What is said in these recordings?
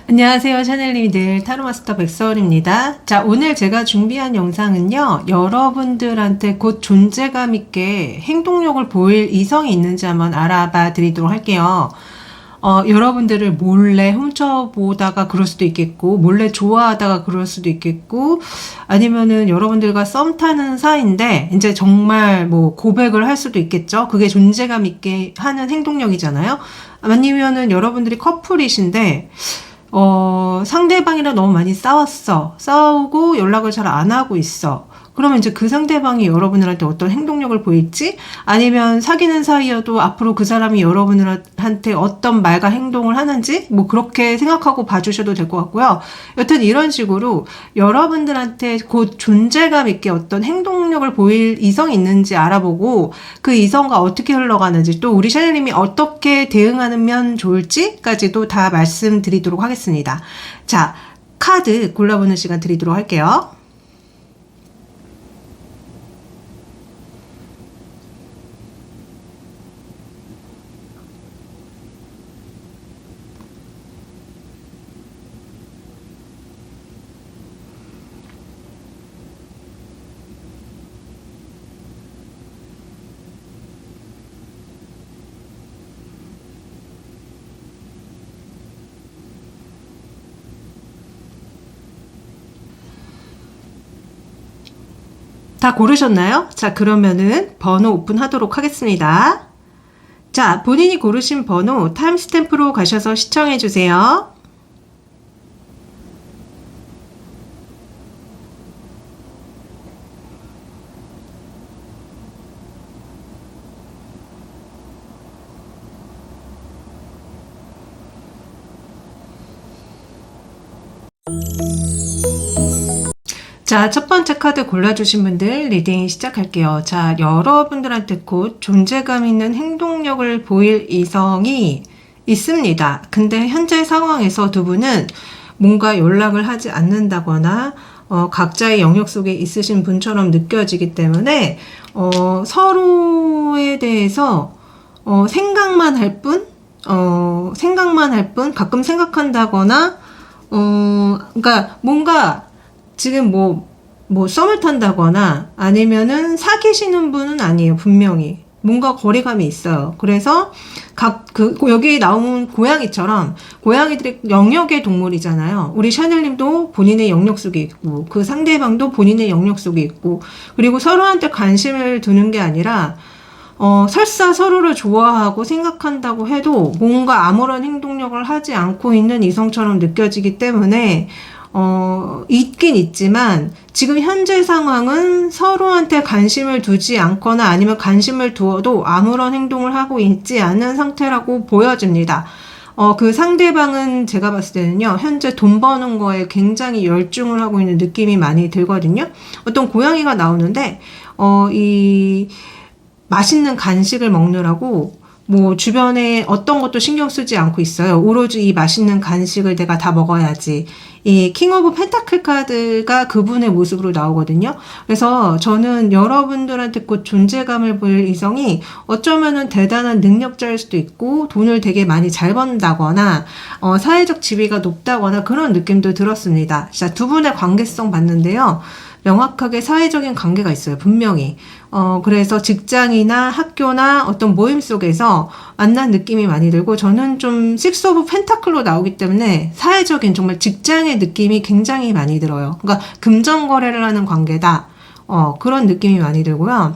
안녕하세요. 샤넬리들 타로마스터 백서울입니다. 자, 오늘 제가 준비한 영상은요, 여러분들한테 곧 존재감 있게 행동력을 보일 이성이 있는지 한번 알아봐 드리도록 할게요. 여러분들을 몰래 훔쳐보다가 그럴 수도 있겠고, 몰래 좋아하다가 그럴 수도 있겠고, 아니면은 여러분들과 썸 타는 사이인데, 이제 정말 뭐 고백을 할 수도 있겠죠? 그게 존재감 있게 하는 행동력이잖아요? 아니면은 여러분들이 커플이신데, 상대방이랑 너무 많이 싸웠어. 싸우고 연락을 잘 안 하고 있어. 그러면 이제 그 상대방이 여러분들한테 어떤 행동력을 보일지, 아니면 사귀는 사이여도 앞으로 그 사람이 여러분들한테 어떤 말과 행동을 하는지, 뭐 그렇게 생각하고 봐주셔도 될 것 같고요. 여튼 이런 식으로 여러분들한테 곧 존재감 있게 어떤 행동력을 보일 이성이 있는지 알아보고, 그 이성과 어떻게 흘러가는지, 또 우리 샤넬님이 어떻게 대응하면 좋을지까지도 다 말씀드리도록 하겠습니다. 자, 카드 골라보는 시간 드리도록 할게요. 다 고르셨나요? 자, 그러면은 번호 오픈하도록 하겠습니다. 자, 본인이 고르신 번호 타임스탬프로 가셔서 시청해 주세요. 자, 첫 번째 카드 골라주신 분들 리딩 시작할게요. 자, 여러분들한테 곧 존재감 있는 행동력을 보일 이성이 있습니다. 근데 현재 상황에서 두 분은 뭔가 연락을 하지 않는다거나 각자의 영역 속에 있으신 분처럼 느껴지기 때문에 서로에 대해서 생각만 할 뿐, 가끔 생각한다거나 그러니까 뭔가 지금 썸을 탄다거나 아니면은 사귀시는 분은 아니에요, 분명히. 뭔가 거리감이 있어요. 그래서 여기 나온 고양이처럼, 고양이들이 영역의 동물이잖아요. 우리 샤넬님도 본인의 영역 속에 있고, 그 상대방도 본인의 영역 속에 있고, 그리고 서로한테 관심을 두는 게 아니라, 설사 서로를 좋아하고 생각한다고 해도 뭔가 아무런 행동력을 하지 않고 있는 이성처럼 느껴지기 때문에, 있긴 있지만, 지금 현재 상황은 서로한테 관심을 두지 않거나 아니면 관심을 두어도 아무런 행동을 하고 있지 않은 상태라고 보여집니다. 그 상대방은 제가 봤을 때는요, 현재 돈 버는 거에 굉장히 열중을 하고 있는 느낌이 많이 들거든요. 어떤 고양이가 나오는데, 이 맛있는 간식을 먹느라고 뭐 주변에 어떤 것도 신경 쓰지 않고 있어요. 오로지 이 맛있는 간식을 내가 다 먹어야지. 이 킹 오브 펜타클 카드가 그분의 모습으로 나오거든요. 그래서 저는 여러분들한테 곧 존재감을 보일 이성이 어쩌면은 대단한 능력자일 수도 있고, 돈을 되게 많이 잘 번다거나 사회적 지위가 높다거나 그런 느낌도 들었습니다. 자, 두 분의 관계성 봤는데요. 명확하게 사회적인 관계가 있어요, 분명히. 그래서 직장이나 학교나 어떤 모임 속에서 만난 느낌이 많이 들고, 저는 좀 식스 오브 펜타클로 나오기 때문에 사회적인 정말 직장의 느낌이 굉장히 많이 들어요. 그러니까 금전거래를 하는 관계다. 그런 느낌이 많이 들고요.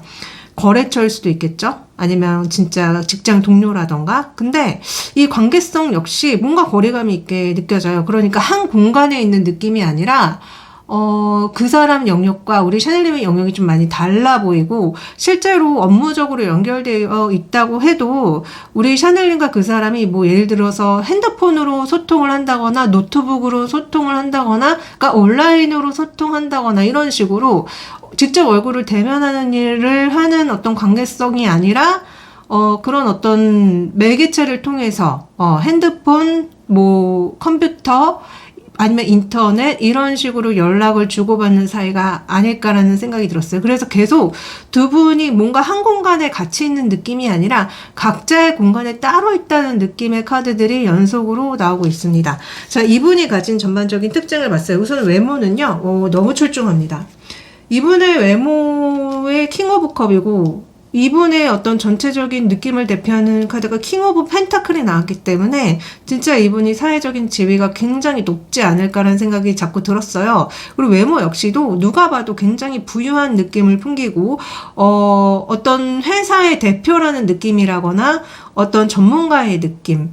거래처일 수도 있겠죠? 아니면 진짜 직장 동료라던가. 근데 이 관계성 역시 뭔가 거리감이 있게 느껴져요. 그러니까 한 공간에 있는 느낌이 아니라 그 사람 영역과 우리 샤넬님의 영역이 좀 많이 달라 보이고, 실제로 업무적으로 연결되어 있다고 해도 우리 샤넬님과 그 사람이 뭐 예를 들어서 핸드폰으로 소통을 한다거나 노트북으로 소통을 한다거나, 그러니까 온라인으로 소통한다거나 이런 식으로 직접 얼굴을 대면하는 일을 하는 어떤 관계성이 아니라 그런 어떤 매개체를 통해서 핸드폰, 뭐 컴퓨터, 아니면 인터넷 이런 식으로 연락을 주고받는 사이가 아닐까라는 생각이 들었어요. 그래서 계속 두 분이 뭔가 한 공간에 같이 있는 느낌이 아니라 각자의 공간에 따로 있다는 느낌의 카드들이 연속으로 나오고 있습니다. 자, 이분이 가진 전반적인 특징을 봤어요. 우선 외모는요, 너무 출중합니다. 이분의 외모의 킹 오브 컵이고 이분의 어떤 전체적인 느낌을 대표하는 카드가 킹 오브 펜타클이 나왔기 때문에 진짜 이분이 사회적인 지위가 굉장히 높지 않을까라는 생각이 자꾸 들었어요. 그리고 외모 역시도 누가 봐도 굉장히 부유한 느낌을 풍기고 어떤 회사의 대표라는 느낌이라거나 어떤 전문가의 느낌,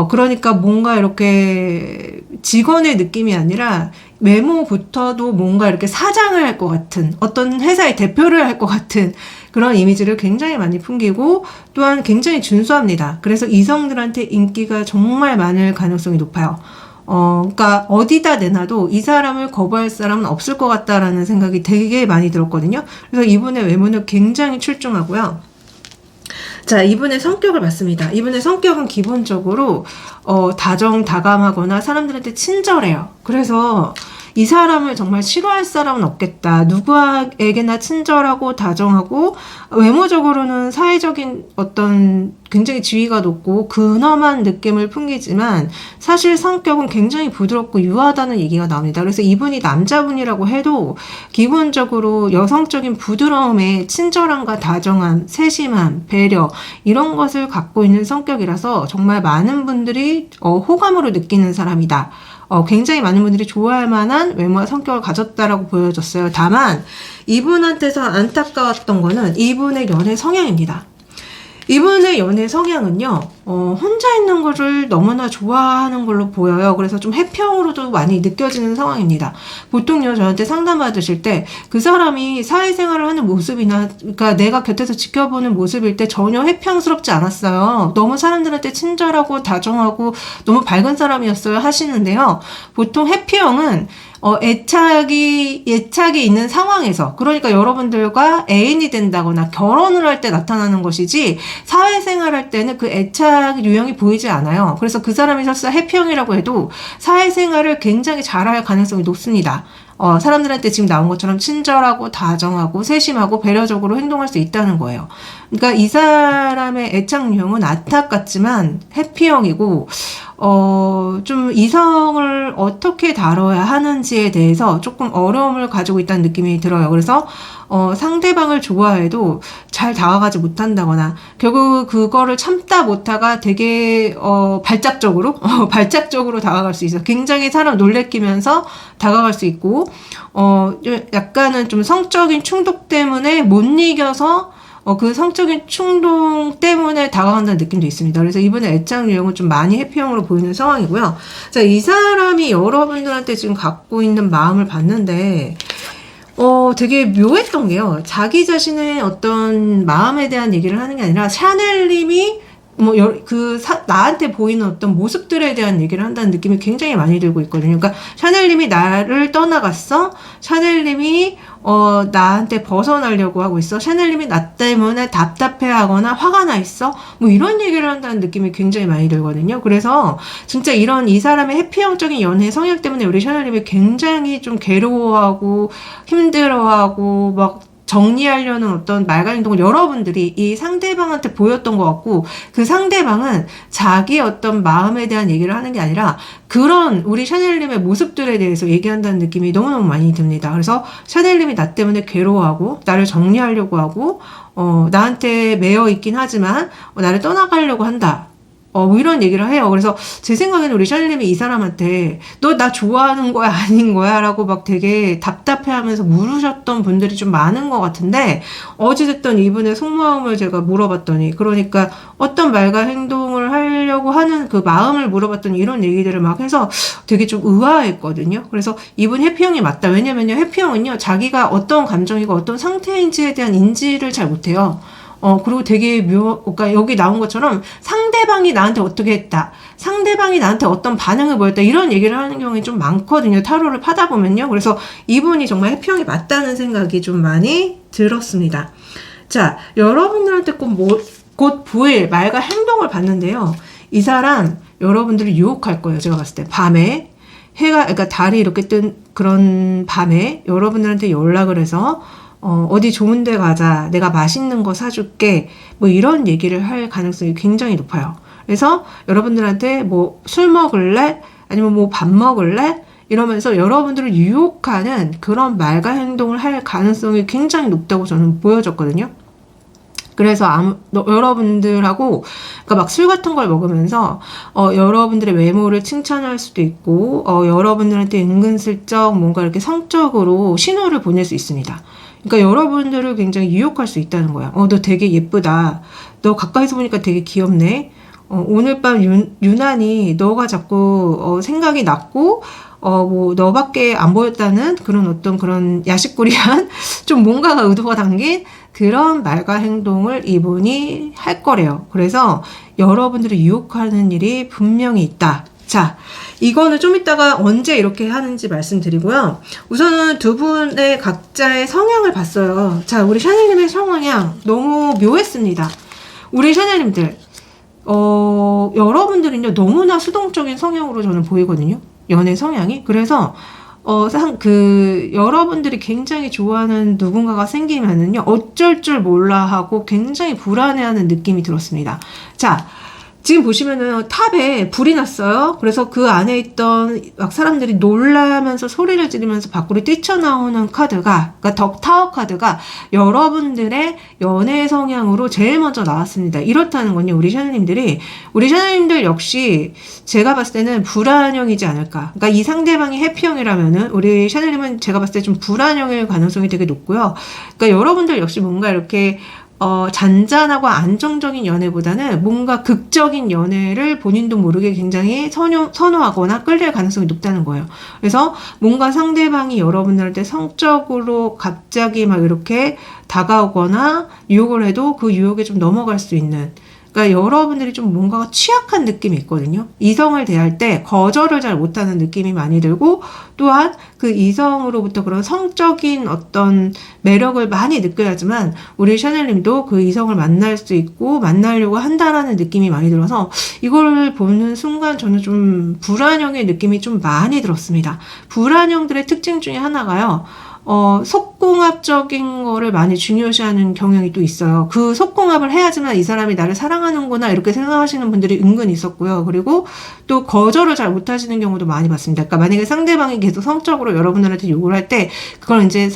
그러니까 뭔가 이렇게 직원의 느낌이 아니라 외모부터도 뭔가 이렇게 사장을 할 것 같은, 어떤 회사의 대표를 할 것 같은 그런 이미지를 굉장히 많이 풍기고 또한 굉장히 준수합니다. 그래서 이성들한테 인기가 정말 많을 가능성이 높아요. 그러니까 어디다 내놔도 이 사람을 거부할 사람은 없을 것 같다라는 생각이 되게 많이 들었거든요. 그래서 이분의 외모는 굉장히 출중하고요. 자, 이분의 성격을 봤습니다. 이분의 성격은 기본적으로 다정다감하거나 사람들한테 친절해요. 그래서 이 사람을 정말 싫어할 사람은 없겠다. 누구에게나 친절하고 다정하고 외모적으로는 사회적인 어떤 굉장히 지위가 높고 근엄한 느낌을 풍기지만 사실 성격은 굉장히 부드럽고 유하다는 얘기가 나옵니다. 그래서 이분이 남자분이라고 해도 기본적으로 여성적인 부드러움에 친절함과 다정함, 세심함, 배려 이런 것을 갖고 있는 성격이라서 정말 많은 분들이 호감으로 느끼는 사람이다. 굉장히 많은 분들이 좋아할 만한 외모와 성격을 가졌다라고 보여졌어요. 다만 이분한테서 안타까웠던 거는 이분의 연애 성향입니다. 이분의 연애 성향은요, 혼자 있는 거를 너무나 좋아하는 걸로 보여요. 그래서 좀 해평으로도 많이 느껴지는 상황입니다. 보통요, 저한테 상담 받으실 때 그 사람이 사회생활을 하는 모습이나, 그러니까 내가 곁에서 지켜보는 모습일 때 전혀 해평스럽지 않았어요. 너무 사람들한테 친절하고 다정하고 너무 밝은 사람이었어요 하시는데요. 보통 해피형은 애착이 있는 상황에서, 그러니까 여러분들과 애인이 된다거나 결혼을 할 때 나타나는 것이지, 사회생활 할 때는 그 애착 유형이 보이지 않아요. 그래서 그 사람이 설사 해피형이라고 해도 사회생활을 굉장히 잘할 가능성이 높습니다. 사람들한테 지금 나온 것처럼 친절하고 다정하고 세심하고 배려적으로 행동할 수 있다는 거예요. 그러니까 이 사람의 애착 유형은 안타깝지만 해피형이고, 좀 이성을 어떻게 다뤄야 하는지에 대해서 조금 어려움을 가지고 있다는 느낌이 들어요. 그래서 상대방을 좋아해도 잘 다가가지 못한다거나 결국 그거를 참다 못하가 되게 발작적으로 다가갈 수 있어요. 굉장히 사람 놀래키면서 다가갈 수 있고 약간은 좀 성적인 충동 때문에 못 이겨서 그 성적인 충동 때문에 다가간다는 느낌도 있습니다. 그래서 이번에 애착 유형은 좀 많이 해피형으로 보이는 상황이고요. 자, 이 사람이 여러분들한테 지금 갖고 있는 마음을 봤는데 되게 묘했던 게요. 자기 자신의 어떤 마음에 대한 얘기를 하는 게 아니라 샤넬님이 나한테 보이는 어떤 모습들에 대한 얘기를 한다는 느낌이 굉장히 많이 들고 있거든요. 그러니까 샤넬님이 나를 떠나갔어. 샤넬님이 나한테 벗어나려고 하고 있어. 샤넬님이 나 때문에 답답해하거나 화가 나 있어. 뭐 이런 얘기를 한다는 느낌이 굉장히 많이 들거든요. 그래서 진짜 이 사람의 해피형적인 연애 성향 때문에 우리 샤넬님이 굉장히 좀 괴로워하고 힘들어하고 막 정리하려는 어떤 말과 행동을 여러분들이 이 상대방한테 보였던 것 같고, 그 상대방은 자기 어떤 마음에 대한 얘기를 하는 게 아니라 그런 우리 샤넬님의 모습들에 대해서 얘기한다는 느낌이 너무너무 많이 듭니다. 그래서 샤넬님이 나 때문에 괴로워하고 나를 정리하려고 하고 나한테 매여 있긴 하지만 나를 떠나가려고 한다. 뭐 이런 얘기를 해요. 그래서 제 생각에는 우리 샤넬님이 이 사람한테 너 나 좋아하는 거야 아닌 거야 라고 막 되게 답답해하면서 물으셨던 분들이 좀 많은 것 같은데, 어찌됐든 이분의 속마음을 제가 물어봤더니, 그러니까 어떤 말과 행동을 하려고 하는 그 마음을 물어봤더니 이런 얘기들을 막 해서 되게 좀 의아했거든요. 그래서 이분 해피형이 맞다. 왜냐면요, 해피형은요 자기가 어떤 감정이고 어떤 상태인지에 대한 인지를 잘 못해요. 그리고 되게 그러니까 여기 나온 것처럼 상대방이 나한테 어떻게 했다, 상대방이 나한테 어떤 반응을 보였다, 이런 얘기를 하는 경우가 좀 많거든요. 타로를 파다 보면요. 그래서 이분이 정말 해피형이 맞다는 생각이 좀 많이 들었습니다. 자, 여러분들한테 곧 보일 말과 행동을 봤는데요. 이 사람 여러분들을 유혹할 거예요. 제가 봤을 때 밤에 그러니까 달이 이렇게 뜬 그런 밤에 여러분들한테 연락을 해서 어디 좋은 데 가자, 내가 맛있는 거 사줄게, 뭐 이런 얘기를 할 가능성이 굉장히 높아요. 그래서 여러분들한테 뭐 술 먹을래? 아니면 뭐 밥 먹을래? 이러면서 여러분들을 유혹하는 그런 말과 행동을 할 가능성이 굉장히 높다고 저는 보여졌거든요. 그래서 여러분들하고, 그러니까 막 술 같은 걸 먹으면서, 여러분들의 외모를 칭찬할 수도 있고, 여러분들한테 은근슬쩍 뭔가 이렇게 성적으로 신호를 보낼 수 있습니다. 그러니까 여러분들을 굉장히 유혹할 수 있다는 거야. 너 되게 예쁘다. 너 가까이서 보니까 되게 귀엽네. 오늘 밤 유난히 너가 자꾸, 생각이 났고, 뭐, 너밖에 안 보였다는 그런 야식꾸리한, 좀 뭔가가 의도가 담긴 그런 말과 행동을 이분이 할 거래요. 그래서 여러분들을 유혹하는 일이 분명히 있다. 자, 이거는 좀 이따가 언제 이렇게 하는지 말씀드리고요. 우선은 두 분의 각자의 성향을 봤어요. 자, 우리 샤넬님의 성향 너무 묘했습니다. 우리 샤넬님들, 여러분들은요, 너무나 수동적인 성향으로 저는 보이거든요. 연애 성향이. 그래서, 여러분들이 굉장히 좋아하는 누군가가 생기면은요, 어쩔 줄 몰라 하고 굉장히 불안해하는 느낌이 들었습니다. 자, 지금 보시면은 탑에 불이 났어요. 그래서 그 안에 있던 막 사람들이 놀라면서 소리를 지르면서 밖으로 뛰쳐나오는 카드가, 그러니까 덕 타워 카드가 여러분들의 연애 성향으로 제일 먼저 나왔습니다. 이렇다는 건요, 우리 샤넬님들 역시 제가 봤을 때는 불안형이지 않을까. 그러니까 이 상대방이 해피형이라면은 우리 샤넬님은 제가 봤을 때 좀 불안형일 가능성이 되게 높고요. 그러니까 여러분들 역시 뭔가 이렇게 잔잔하고 안정적인 연애보다는 뭔가 극적인 연애를 본인도 모르게 굉장히 선호하거나 끌릴 가능성이 높다는 거예요. 그래서 뭔가 상대방이 여러분들한테 성적으로 갑자기 막 이렇게 다가오거나 유혹을 해도 그 유혹에 좀 넘어갈 수 있는, 그러니까 여러분들이 좀 뭔가가 취약한 느낌이 있거든요. 이성을 대할 때 거절을 잘 못하는 느낌이 많이 들고, 또한 그 이성으로부터 그런 성적인 어떤 매력을 많이 느껴야지만 우리 샤넬님도 그 이성을 만날 수 있고 만나려고 한다라는 느낌이 많이 들어서 이걸 보는 순간 저는 좀 불안형의 느낌이 좀 많이 들었습니다. 불안형들의 특징 중에 하나가요, 속공합적인 거를 많이 중요시하는 경향이 또 있어요. 그 속공합을 해야지만 이 사람이 나를 사랑하는구나 이렇게 생각하시는 분들이 은근 있었고요. 그리고 또 거절을 잘 못하시는 경우도 많이 봤습니다. 그러니까 만약에 상대방이 계속 성적으로 여러분들한테 요구를 할 때 그걸 이제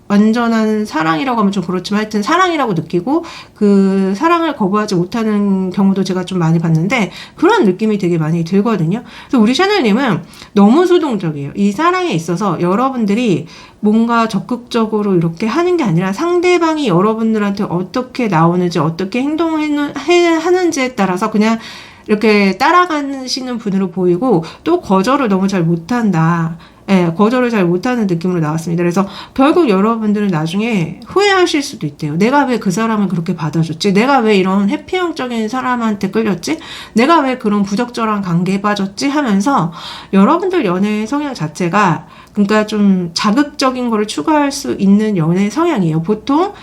완전한 사랑이라고 하면 좀 그렇지만 하여튼 사랑이라고 느끼고 그 사랑을 거부하지 못하는 경우도 제가 좀 많이 봤는데 그런 느낌이 되게 많이 들거든요. 그래서 우리 샤넬님은 너무 수동적이에요. 이 사랑에 있어서 여러분들이 뭔가 적극적으로 이렇게 하는 게 아니라 상대방이 여러분들한테 어떻게 나오는지 어떻게 행동하는지에 따라서 그냥 이렇게 따라가시는 분으로 보이고, 또 거절을 너무 잘 못한다. 예, 거절을 잘 못하는 느낌으로 나왔습니다. 그래서 결국 여러분들은 나중에 후회하실 수도 있대요. 내가 왜 그 사람을 그렇게 받아줬지? 내가 왜 이런 해피형적인 사람한테 끌렸지? 내가 왜 그런 부적절한 관계에 빠졌지? 하면서 여러분들 연애 성향 자체가, 그러니까 좀 자극적인 거를 추구할 수 있는 연애 성향이에요. 보통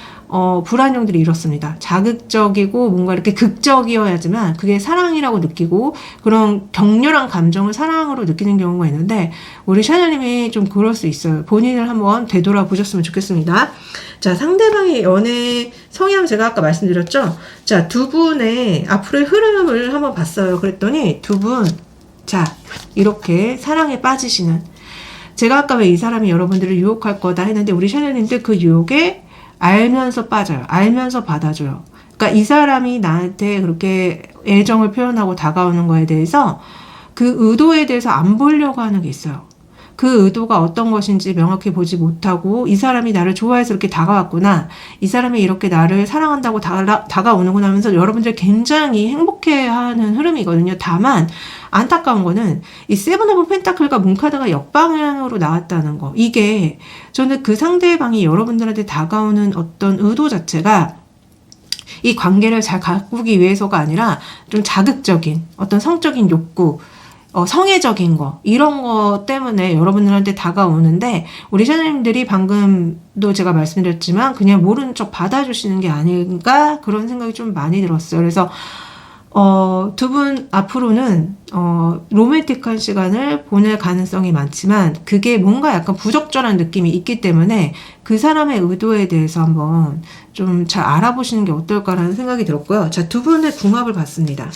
불안형들이 이렇습니다. 자극적이고 뭔가 이렇게 극적이어야지만 그게 사랑이라고 느끼고 그런 격렬한 감정을 사랑으로 느끼는 경우가 있는데 우리 샤넬님이 좀 그럴 수 있어요. 본인을 한번 되돌아보셨으면 좋겠습니다. 자, 상대방의 연애 성향 제가 아까 말씀드렸죠? 자, 두 분의 앞으로의 흐름을 한번 봤어요. 그랬더니 두 분, 자, 이렇게 사랑에 빠지시는, 제가 아까 왜 이 사람이 여러분들을 유혹할 거다 했는데 우리 샤넬님들 그 유혹에 알면서 빠져요. 알면서 받아줘요. 그러니까 이 사람이 나한테 그렇게 애정을 표현하고 다가오는 거에 대해서 그 의도에 대해서 안 보려고 하는 게 있어요. 그 의도가 어떤 것인지 명확히 보지 못하고 이 사람이 나를 좋아해서 이렇게 다가왔구나. 이 사람이 이렇게 나를 사랑한다고 다가오는구나 하면서 여러분들 굉장히 행복해하는 흐름이거든요. 다만 안타까운 거는 이 세븐 오브 펜타클과 문카드가 역방향으로 나왔다는 거. 이게 저는 그 상대방이 여러분들한테 다가오는 어떤 의도 자체가 이 관계를 잘 가꾸기 위해서가 아니라 좀 자극적인 어떤 성적인 욕구, 성애적인 거, 이런 거 때문에 여러분들한테 다가오는데 우리 샤넬님들이 방금도 제가 말씀드렸지만 그냥 모르는 척 받아주시는 게 아닌가 그런 생각이 좀 많이 들었어요. 그래서 두 분 앞으로는 로맨틱한 시간을 보낼 가능성이 많지만 그게 뭔가 약간 부적절한 느낌이 있기 때문에 그 사람의 의도에 대해서 한번 좀 잘 알아보시는 게 어떨까라는 생각이 들었고요. 자, 두 분의 궁합을 봤습니다.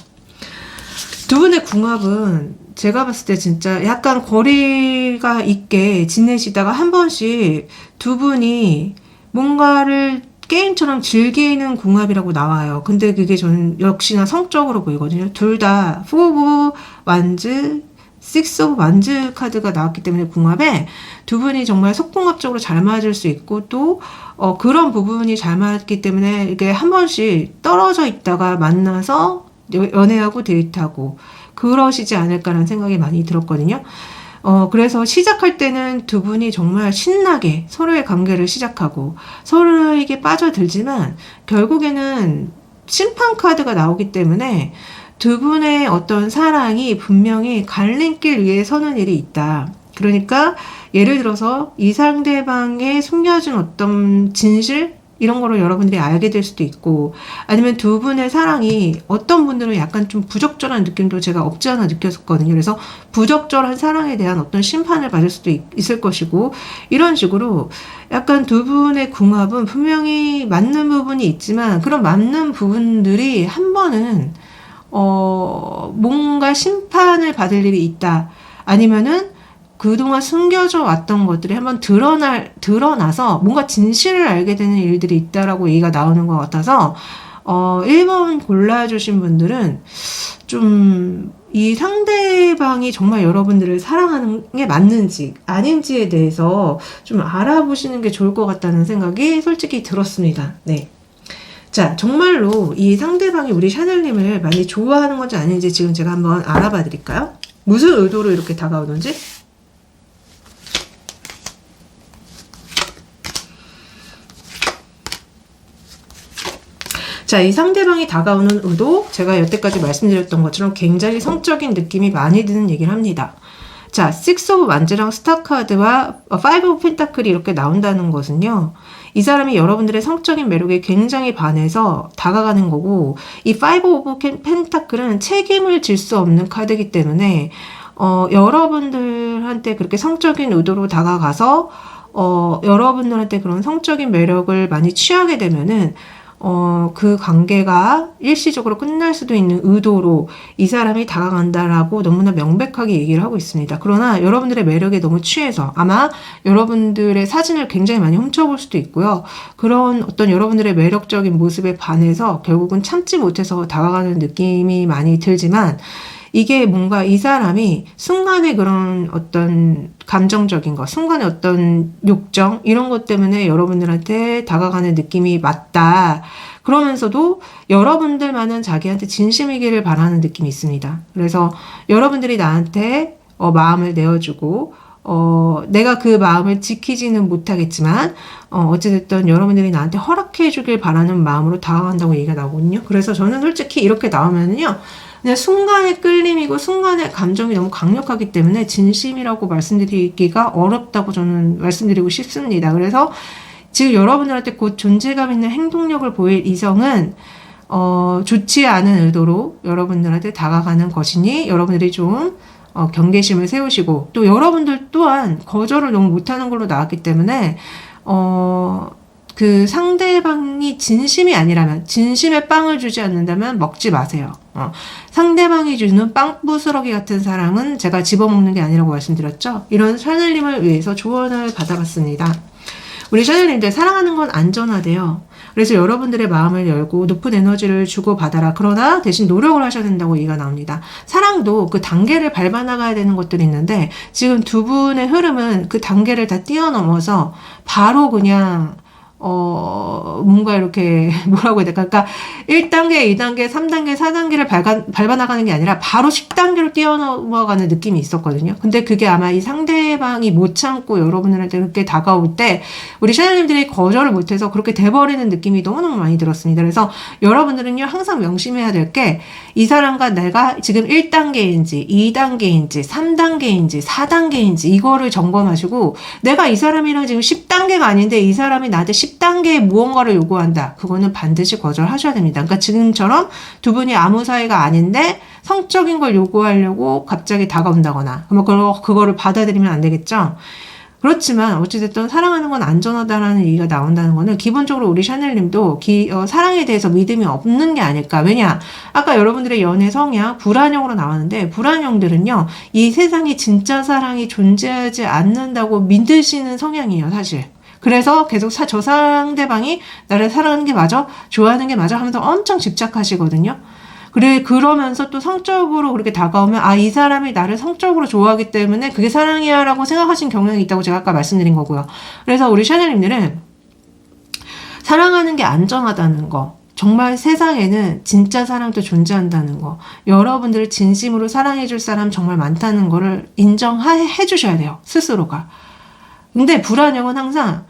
두 분의 궁합은 제가 봤을 때 진짜 약간 거리가 있게 지내시다가 한 번씩 두 분이 뭔가를 게임처럼 즐기는 궁합이라고 나와요. 근데 그게 저는 역시나 성적으로 보이거든요. 둘 다 4 오브 완즈, 6 오브 완즈 카드가 나왔기 때문에 궁합에 두 분이 정말 속궁합적으로 잘 맞을 수 있고 또 그런 부분이 잘 맞기 때문에 이게 한 번씩 떨어져 있다가 만나서 연애하고 데이트하고 그러시지 않을까라는 생각이 많이 들었거든요. 그래서 시작할 때는 두 분이 정말 신나게 서로의 관계를 시작하고 서로에게 빠져들지만 결국에는 심판 카드가 나오기 때문에 두 분의 어떤 사랑이 분명히 갈림길 위에 서는 일이 있다. 그러니까 예를 들어서 이 상대방의 숨겨진 어떤 진실? 이런 거를 여러분들이 알게 될 수도 있고 아니면 두 분의 사랑이 어떤 분들은 약간 좀 부적절한 느낌도 제가 없지 않아 느꼈었거든요. 그래서 부적절한 사랑에 대한 어떤 심판을 받을 수도 있을 것이고 이런 식으로 약간 두 분의 궁합은 분명히 맞는 부분이 있지만 그런 맞는 부분들이 한 번은 뭔가 심판을 받을 일이 있다. 아니면은 그동안 숨겨져 왔던 것들이 한번 드러나서 뭔가 진실을 알게 되는 일들이 있다라고 얘기가 나오는 것 같아서, 1번 골라주신 분들은 좀 이 상대방이 정말 여러분들을 사랑하는 게 맞는지 아닌지에 대해서 좀 알아보시는 게 좋을 것 같다는 생각이 솔직히 들었습니다. 네. 자, 정말로 이 상대방이 우리 샤넬님을 많이 좋아하는 건지 아닌지 지금 제가 한번 알아봐 드릴까요? 무슨 의도로 이렇게 다가오는지? 자, 이 상대방이 다가오는 의도, 제가 여태까지 말씀드렸던 것처럼 굉장히 성적인 느낌이 많이 드는 얘기를 합니다. 자, 6 오브 완즈랑 스타 카드와 5 오브 펜타클이 이렇게 나온다는 것은요. 이 사람이 여러분들의 성적인 매력에 굉장히 반해서 다가가는 거고 이 5 오브 펜타클은 책임을 질 수 없는 카드이기 때문에 여러분들한테 그렇게 성적인 의도로 다가가서 여러분들한테 그런 성적인 매력을 많이 취하게 되면은 그 관계가 일시적으로 끝날 수도 있는 의도로 이 사람이 다가간다라고 너무나 명백하게 얘기를 하고 있습니다. 그러나 여러분들의 매력에 너무 취해서 아마 여러분들의 사진을 굉장히 많이 훔쳐볼 수도 있고요. 그런 어떤 여러분들의 매력적인 모습에 반해서 결국은 참지 못해서 다가가는 느낌이 많이 들지만 이게 뭔가 이 사람이 순간의 그런 어떤 감정적인 것, 순간의 어떤 욕정 이런 것 때문에 여러분들한테 다가가는 느낌이 맞다. 그러면서도 여러분들만은 자기한테 진심이기를 바라는 느낌이 있습니다. 그래서 여러분들이 나한테 마음을 내어주고 내가 그 마음을 지키지는 못하겠지만 어찌됐든 여러분들이 나한테 허락해 주길 바라는 마음으로 다가간다고 얘기가 나오거든요. 그래서 저는 솔직히 이렇게 나오면은요. 그냥 순간의 끌림이고 순간의 감정이 너무 강력하기 때문에 진심이라고 말씀드리기가 어렵다고 저는 말씀드리고 싶습니다. 그래서 지금 여러분들한테 곧 존재감 있는 행동력을 보일 이성은 좋지 않은 의도로 여러분들한테 다가가는 것이니 여러분들이 좀 경계심을 세우시고 또 여러분들 또한 거절을 너무 못하는 걸로 나왔기 때문에 그 상대방이 진심이 아니라면 진심의 빵을 주지 않는다면 먹지 마세요. 상대방이 주는 빵 부스러기 같은 사랑은 제가 집어먹는 게 아니라고 말씀드렸죠. 이런 샤넬님을 위해서 조언을 받아봤습니다. 우리 샤넬님들 사랑하는 건 안전하대요. 그래서 여러분들의 마음을 열고 높은 에너지를 주고받아라. 그러나 대신 노력을 하셔야 된다고 얘기가 나옵니다. 사랑도 그 단계를 밟아나가야 되는 것들이 있는데 지금 두 분의 흐름은 그 단계를 다 뛰어넘어서 바로 그냥 뭔가 이렇게, 뭐라고 해야 될까? 그러니까, 1단계, 2단계, 3단계, 4단계를 밟아나가는 게 아니라 바로 10단계로 뛰어넘어가는 느낌이 있었거든요. 근데 그게 아마 이 상대방이 못 참고 여러분들한테 그렇게 다가올 때, 우리 샤넬님들이 거절을 못해서 그렇게 돼버리는 느낌이 너무너무 많이 들었습니다. 그래서 여러분들은요, 항상 명심해야 될 게, 이 사람과 내가 지금 1단계인지, 2단계인지, 3단계인지, 4단계인지, 이거를 점검하시고, 내가 이 사람이랑 지금 10단계가 아닌데, 이 사람이 나한테 10단계의 무언가를 요구한다. 그거는 반드시 거절하셔야 됩니다. 그러니까 지금처럼 두 분이 아무 사이가 아닌데 성적인 걸 요구하려고 갑자기 다가온다거나 그러면 그거를 받아들이면 안 되겠죠. 그렇지만 어찌됐든 사랑하는 건 안전하다라는 얘기가 나온다는 거는 기본적으로 우리 샤넬님도 사랑에 대해서 믿음이 없는 게 아닐까. 왜냐? 아까 여러분들의 연애 성향 불안형으로 나왔는데 불안형들은요. 이 세상에 진짜 사랑이 존재하지 않는다고 믿으시는 성향이에요. 사실. 그래서 계속 저 상대방이 나를 사랑하는 게 맞아? 좋아하는 게 맞아? 하면서 엄청 집착하시거든요. 그래, 그러면서 또 성적으로 그렇게 다가오면, 아, 이 사람이 나를 성적으로 좋아하기 때문에 그게 사랑이야 라고 생각하신 경향이 있다고 제가 아까 말씀드린 거고요. 그래서 우리 샤넬님들은 사랑하는 게 안전하다는 거, 정말 세상에는 진짜 사랑도 존재한다는 거, 여러분들을 진심으로 사랑해줄 사람 정말 많다는 거를 인정해 주셔야 돼요. 스스로가. 근데 불안형은 항상,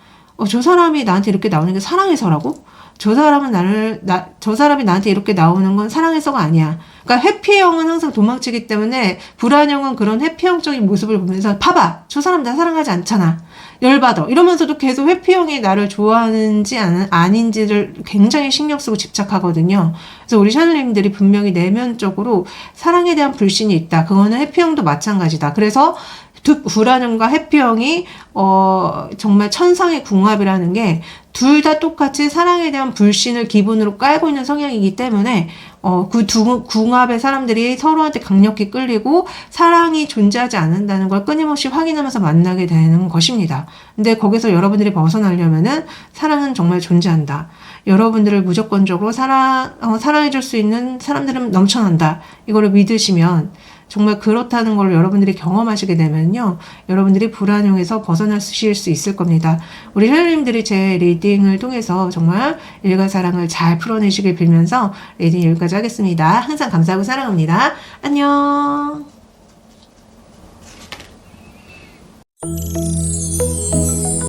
저 사람이 나한테 이렇게 나오는 게 사랑해서라고? 저 사람이 나한테 이렇게 나오는 건 사랑해서가 아니야. 그러니까 회피형은 항상 도망치기 때문에 불안형은 그런 회피형적인 모습을 보면서 봐봐! 저 사람 나 사랑하지 않잖아. 열받아. 이러면서도 계속 회피형이 나를 좋아하는지 아닌지를 굉장히 신경 쓰고 집착하거든요. 그래서 우리 샤넬님들이 분명히 내면적으로 사랑에 대한 불신이 있다. 그거는 회피형도 마찬가지다. 그래서 불안형과 회피형이 정말 천상의 궁합이라는 게 둘 다 똑같이 사랑에 대한 불신을 기본으로 깔고 있는 성향이기 때문에 그 두 궁합의 사람들이 서로한테 강력히 끌리고 사랑이 존재하지 않는다는 걸 끊임없이 확인하면서 만나게 되는 것입니다. 근데 거기서 여러분들이 벗어나려면은 사랑은 정말 존재한다. 여러분들을 무조건적으로 사랑해줄 수 있는 사람들은 넘쳐난다. 이거를 믿으시면 정말 그렇다는 걸 여러분들이 경험하시게 되면요. 여러분들이 불안형에서 벗어나실 수 있을 겁니다. 우리 샤넬님들이 제 리딩을 통해서 정말 일과 사랑을 잘 풀어내시길 빌면서 리딩 여기까지 하겠습니다. 항상 감사하고 사랑합니다. 안녕.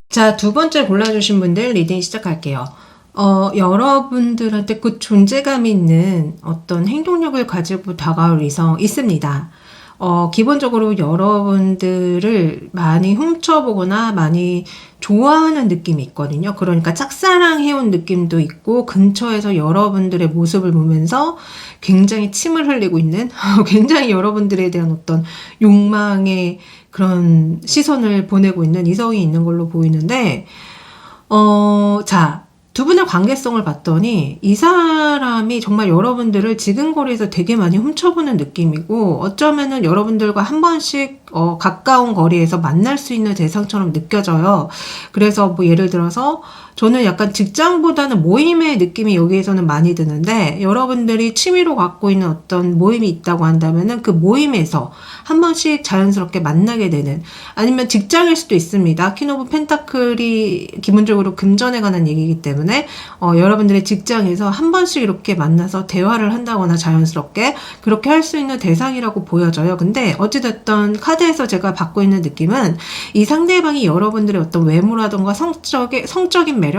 자, 두 번째 골라주신 분들 리딩 시작할게요. 여러분들한테 그 존재감 있는 어떤 행동력을 가지고 다가올 이성 있습니다. 기본적으로 여러분들을 많이 훔쳐보거나 많이 좋아하는 느낌이 있거든요. 그러니까 짝사랑해온 느낌도 있고 근처에서 여러분들의 모습을 보면서 굉장히 침을 흘리고 있는 굉장히 여러분들에 대한 어떤 욕망의 그런 시선을 보내고 있는 이성이 있는 걸로 보이는데 자, 두 분의 관계성을 봤더니 이 사람이 정말 여러분들을 지근거리에서 되게 많이 훔쳐보는 느낌이고 어쩌면은 여러분들과 한 번씩 가까운 거리에서 만날 수 있는 대상처럼 느껴져요. 그래서 뭐 예를 들어서 저는 약간 직장보다는 모임의 느낌이 여기에서는 많이 드는데 여러분들이 취미로 갖고 있는 어떤 모임이 있다고 한다면은 그 모임에서 한 번씩 자연스럽게 만나게 되는 아니면 직장일 수도 있습니다. 퀸 오브 펜타클이 기본적으로 금전에 관한 얘기이기 때문에 여러분들의 직장에서 한 번씩 이렇게 만나서 대화를 한다거나 자연스럽게 그렇게 할 수 있는 대상이라고 보여져요. 근데 어찌됐든 카드에서 제가 받고 있는 느낌은 이 상대방이 여러분들의 어떤 외모라던가 성적인 매력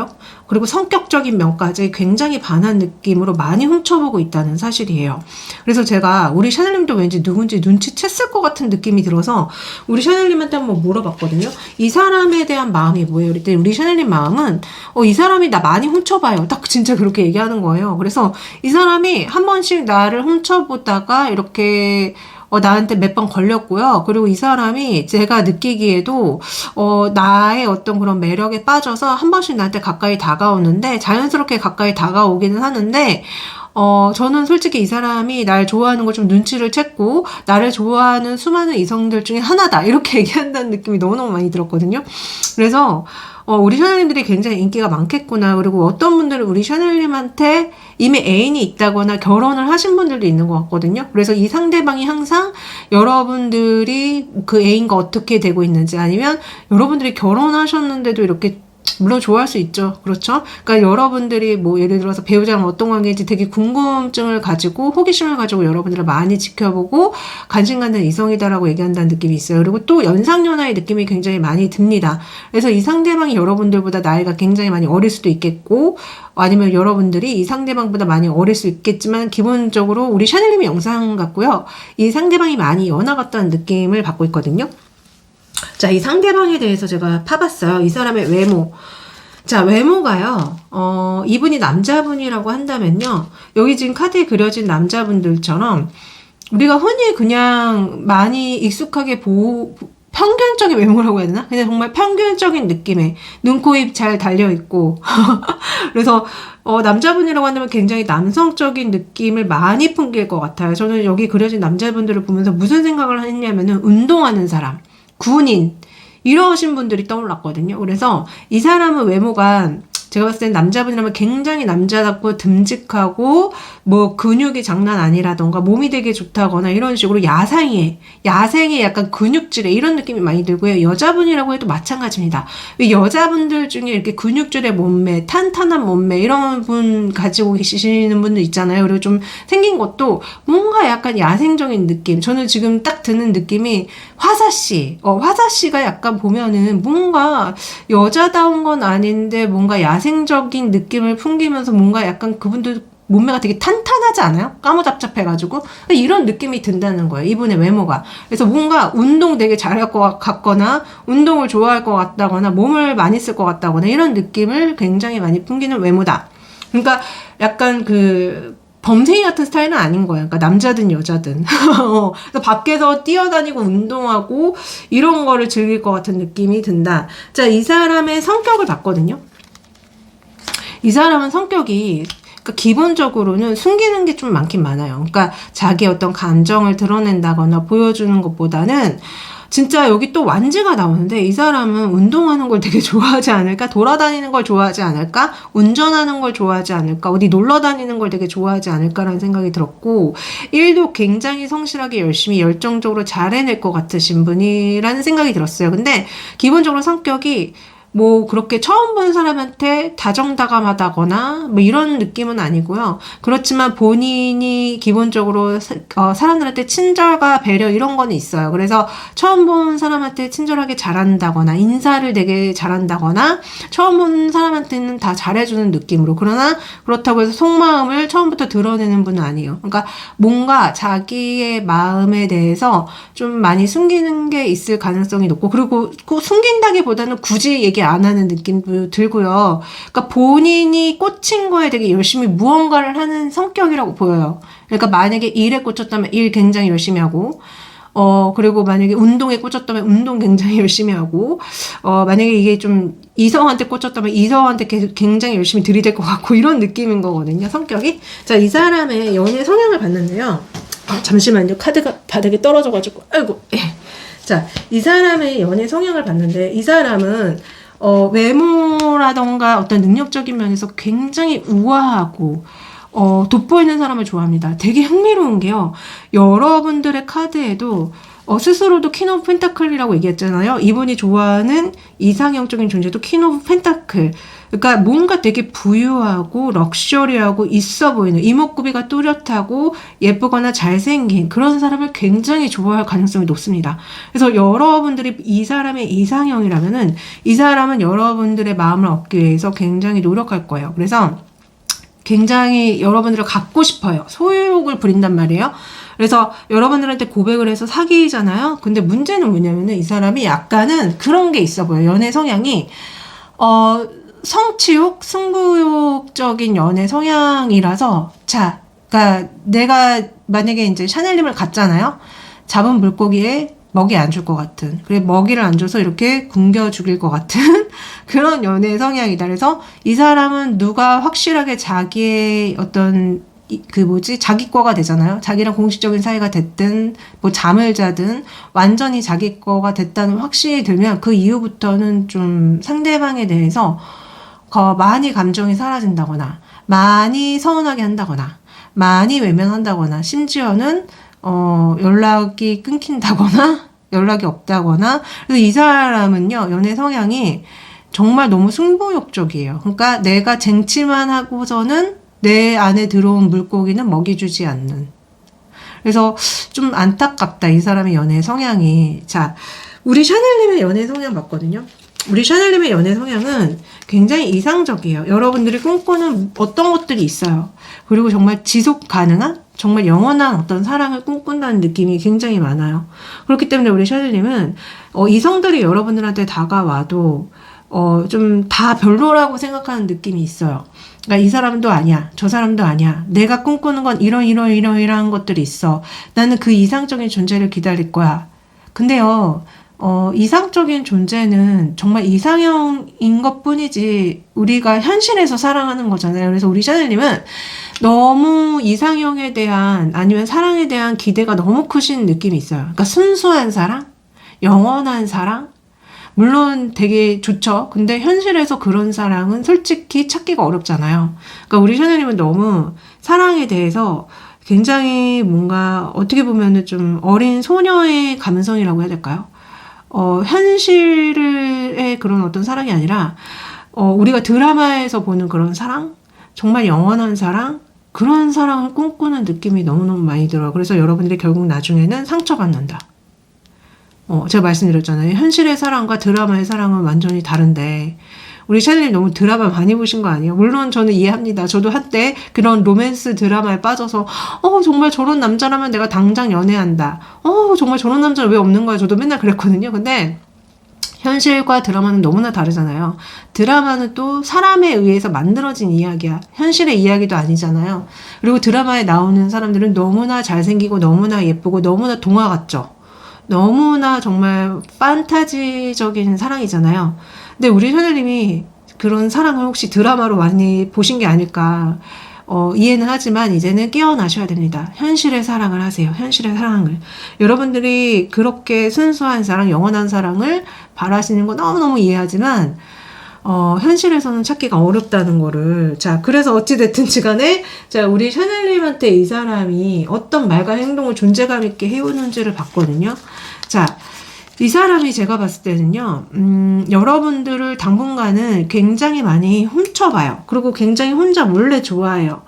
그리고 성격적인 면까지 굉장히 반한 느낌으로 많이 훔쳐보고 있다는 사실이에요. 그래서 제가 우리 샤넬님도 왠지 누군지 눈치챘을 것 같은 느낌이 들어서 우리 샤넬님한테 한번 물어봤거든요. 이 사람에 대한 마음이 뭐예요? 그랬더니 우리 샤넬님 마음은 이 사람이 나 많이 훔쳐봐요. 딱 진짜 그렇게 얘기하는 거예요. 그래서 이 사람이 한 번씩 나를 훔쳐보다가 이렇게 나한테 몇 번 걸렸고요. 그리고 이 사람이 제가 느끼기에도 나의 어떤 그런 매력에 빠져서 한 번씩 나한테 가까이 다가오는데 자연스럽게 가까이 다가오기는 하는데 저는 솔직히 이 사람이 날 좋아하는 걸 좀 눈치를 챘고 나를 좋아하는 수많은 이성들 중에 하나다 이렇게 얘기한다는 느낌이 너무너무 많이 들었거든요. 그래서 우리 샤넬님들이 굉장히 인기가 많겠구나. 그리고 어떤 분들은 우리 샤넬님한테 이미 애인이 있다거나 결혼을 하신 분들도 있는 것 같거든요. 그래서 이 상대방이 항상 여러분들이 그 애인과 어떻게 되고 있는지 아니면 여러분들이 결혼하셨는데도 이렇게 물론 좋아할 수 있죠. 그렇죠? 그러니까 여러분들이 뭐 예를 들어서 배우자랑 어떤 관계인지 되게 궁금증을 가지고 호기심을 가지고 여러분들을 많이 지켜보고 관심 갖는 이성이다라고 얘기한다는 느낌이 있어요. 그리고 또 연상연하의 느낌이 굉장히 많이 듭니다. 그래서 이 상대방이 여러분들보다 나이가 굉장히 많이 어릴 수도 있겠고 아니면 여러분들이 이 상대방보다 많이 어릴 수 있겠지만 기본적으로 우리 샤넬님의 영상 같고요. 이 상대방이 많이 연하 같다는 느낌을 받고 있거든요. 자, 이 상대방에 대해서 제가 파봤어요. 이 사람의 외모. 자, 외모가요. 이분이 남자분이라고 한다면요. 여기 지금 카드에 그려진 남자분들처럼 우리가 흔히 그냥 많이 익숙하게 평균적인 외모라고 해야 되나? 그냥 정말 평균적인 느낌의 눈, 코, 입 잘 달려있고. 그래서, 남자분이라고 한다면 굉장히 남성적인 느낌을 많이 풍길 것 같아요. 저는 여기 그려진 남자분들을 보면서 무슨 생각을 했냐면은 운동하는 사람, 군인, 이러신 분들이 떠올랐거든요. 그래서 이 사람은 외모가 제가 봤을 땐 남자분이라면 굉장히 남자답고 듬직하고 뭐 근육이 장난 아니라던가 몸이 되게 좋다거나 이런 식으로 야생에 약간 근육질에 이런 느낌이 많이 들고요. 여자분이라고 해도 마찬가지입니다. 여자분들 중에 이렇게 근육질의 몸매, 탄탄한 몸매 이런 분 가지고 계시는 분들 있잖아요. 그리고 좀 생긴 것도 뭔가 약간 야생적인 느낌. 저는 지금 딱 드는 느낌이 화사씨. 화사씨가 약간 보면은 뭔가 여자다운 건 아닌데 뭔가 야생적인 느낌을 풍기면서 뭔가 약간 그분들 몸매가 되게 탄탄하지 않아요? 까무잡잡해가지고 이런 느낌이 든다는 거예요. 이분의 외모가. 그래서 뭔가 운동 되게 잘할 것 같거나 운동을 좋아할 것 같다거나 몸을 많이 쓸 것 같다거나 이런 느낌을 굉장히 많이 풍기는 외모다. 그러니까 약간 범생이 같은 스타일은 아닌 거예요. 그러니까 남자든 여자든. 그래서 밖에서 뛰어다니고 운동하고 이런 거를 즐길 것 같은 느낌이 든다. 자, 이 사람의 성격을 봤거든요. 이 사람은 성격이 그러니까 기본적으로는 숨기는 게 좀 많긴 많아요. 그러니까 자기 어떤 감정을 드러낸다거나 보여주는 것보다는 진짜 여기 또 완지가 나오는데 이 사람은 운동하는 걸 되게 좋아하지 않을까? 돌아다니는 걸 좋아하지 않을까? 운전하는 걸 좋아하지 않을까? 어디 놀러 다니는 걸 되게 좋아하지 않을까라는 생각이 들었고 일도 굉장히 성실하게 열심히 열정적으로 잘 해낼 것 같으신 분이라는 생각이 들었어요. 근데 기본적으로 성격이 뭐 그렇게 처음 본 사람한테 다정다감하다거나 뭐 이런 느낌은 아니고요. 그렇지만 본인이 기본적으로 사람들한테 친절과 배려 이런 거는 있어요. 그래서 처음 본 사람한테 친절하게 잘한다거나 인사를 되게 잘한다거나 처음 본 사람한테는 다 잘해주는 느낌으로 그러나 그렇다고 해서 속마음을 처음부터 드러내는 분은 아니에요. 그러니까 뭔가 자기의 마음에 대해서 좀 많이 숨기는 게 있을 가능성이 높고 그리고 숨긴다기보다는 굳이 얘기 안 하는 느낌도 들고요. 그러니까 본인이 꽂힌 거에 되게 열심히 무언가를 하는 성격이라고 보여요. 그러니까 만약에 일에 꽂혔다면 일 굉장히 열심히 하고 그리고 만약에 운동에 꽂혔다면 운동 굉장히 열심히 하고 만약에 이게 좀 이성한테 꽂혔다면 이성한테 굉장히 열심히 들이댈 것 같고 이런 느낌인 거거든요. 성격이. 자, 이 사람의 연애 성향을 봤는데요. 잠시만요. 카드가 바닥에 떨어져가지고 아이고. 자, 이 사람의 연애 성향을 봤는데 이 사람은 외모라던가 어떤 능력적인 면에서 굉장히 우아하고 돋보이는 사람을 좋아합니다. 되게 흥미로운 게요. 여러분들의 카드에도 스스로도 퀸 오브 펜타클이라고 얘기했잖아요. 이분이 좋아하는 이상형적인 존재도 퀸 오브 펜타클. 그러니까 뭔가 되게 부유하고 럭셔리하고 있어 보이는 이목구비가 뚜렷하고 예쁘거나 잘생긴 그런 사람을 굉장히 좋아할 가능성이 높습니다. 그래서 여러분들이 이 사람의 이상형이라면은 이 사람은 여러분들의 마음을 얻기 위해서 굉장히 노력할 거예요. 그래서 굉장히 여러분들을 갖고 싶어요. 소유욕을 부린단 말이에요. 그래서 여러분들한테 고백을 해서 사귀잖아요. 근데 문제는 뭐냐면은 이 사람이 약간은 그런 게 있어 보여요. 연애 성향이 성취욕, 승부욕적인 연애 성향이라서 그러니까 내가 만약에 이제 샤넬님을 갔잖아요. 잡은 물고기에 먹이 안 줄 것 같은, 그래 먹이를 안 줘서 이렇게 굶겨 죽일 것 같은 그런 연애 성향이다. 그래서 이 사람은 누가 확실하게 자기의 어떤 자기 거가 되잖아요. 자기랑 공식적인 사이가 됐든 뭐 잠을 자든 완전히 자기 거가 됐다는 확신이 들면 그 이후부터는 좀 상대방에 대해서 많이 감정이 사라진다거나 많이 서운하게 한다거나 많이 외면한다거나 심지어는 연락이 끊긴다거나 연락이 없다거나. 그래서 이 사람은요, 연애 성향이 정말 너무 승부욕적이에요. 그러니까 내가 쟁취만 하고서는 내 안에 들어온 물고기는 먹이 주지 않는. 그래서 좀 안타깝다, 이 사람의 연애 성향이. 자, 우리 샤넬님의 연애 성향 봤거든요. 우리 샤넬님의 연애 성향은 굉장히 이상적이에요. 여러분들이 꿈꾸는 어떤 것들이 있어요. 그리고 정말 지속 가능한, 정말 영원한 어떤 사랑을 꿈꾼다는 느낌이 굉장히 많아요. 그렇기 때문에 우리 샤넬님은 이성들이 여러분들한테 다가와도 좀 다 별로라고 생각하는 느낌이 있어요. 그러니까 이 사람도 아니야. 저 사람도 아니야. 내가 꿈꾸는 건 이런 것들이 있어. 나는 그 이상적인 존재를 기다릴 거야. 근데요, 이상적인 존재는 정말 이상형인 것 뿐이지, 우리가 현실에서 사랑하는 거잖아요. 그래서 우리 샤넬님은 너무 이상형에 대한, 아니면 사랑에 대한 기대가 너무 크신 느낌이 있어요. 그러니까 순수한 사랑? 영원한 사랑? 물론 되게 좋죠. 근데 현실에서 그런 사랑은 솔직히 찾기가 어렵잖아요. 그러니까 우리 샤넬님은 너무 사랑에 대해서 굉장히 뭔가 어떻게 보면은 좀 어린 소녀의 감성이라고 해야 될까요? 현실의 그런 어떤 사랑이 아니라, 우리가 드라마에서 보는 그런 사랑? 정말 영원한 사랑? 그런 사랑을 꿈꾸는 느낌이 너무너무 많이 들어요. 그래서 여러분들이 결국 나중에는 상처받는다. 제가 말씀드렸잖아요. 현실의 사랑과 드라마의 사랑은 완전히 다른데, 우리 샤넬님 너무 드라마 많이 보신 거 아니에요? 물론 저는 이해합니다. 저도 한때 그런 로맨스 드라마에 빠져서, 정말 저런 남자라면 내가 당장 연애한다. 정말 저런 남자는 왜 없는 거야? 저도 맨날 그랬거든요. 근데, 현실과 드라마는 너무나 다르잖아요. 드라마는 또 사람에 의해서 만들어진 이야기야. 현실의 이야기도 아니잖아요. 그리고 드라마에 나오는 사람들은 너무나 잘생기고 너무나 예쁘고 너무나 동화 같죠. 너무나 정말 판타지적인 사랑이잖아요. 근데 우리 샤넬님이 그런 사랑을 혹시 드라마로 많이 보신 게 아닐까, 이해는 하지만 이제는 깨어나셔야 됩니다. 현실의 사랑을 하세요. 현실의 사랑을. 여러분들이 그렇게 순수한 사랑, 영원한 사랑을 바라시는 거 너무너무 이해하지만, 현실에서는 찾기가 어렵다는 거를. 자, 그래서 어찌됐든지 간에, 자, 우리 샤넬님한테 이 사람이 어떤 말과 행동을 존재감 있게 해오는지를 봤거든요. 자, 이 사람이 제가 봤을 때는요, 여러분들을 당분간은 굉장히 많이 훔쳐봐요. 그리고 굉장히 혼자 몰래 좋아해요.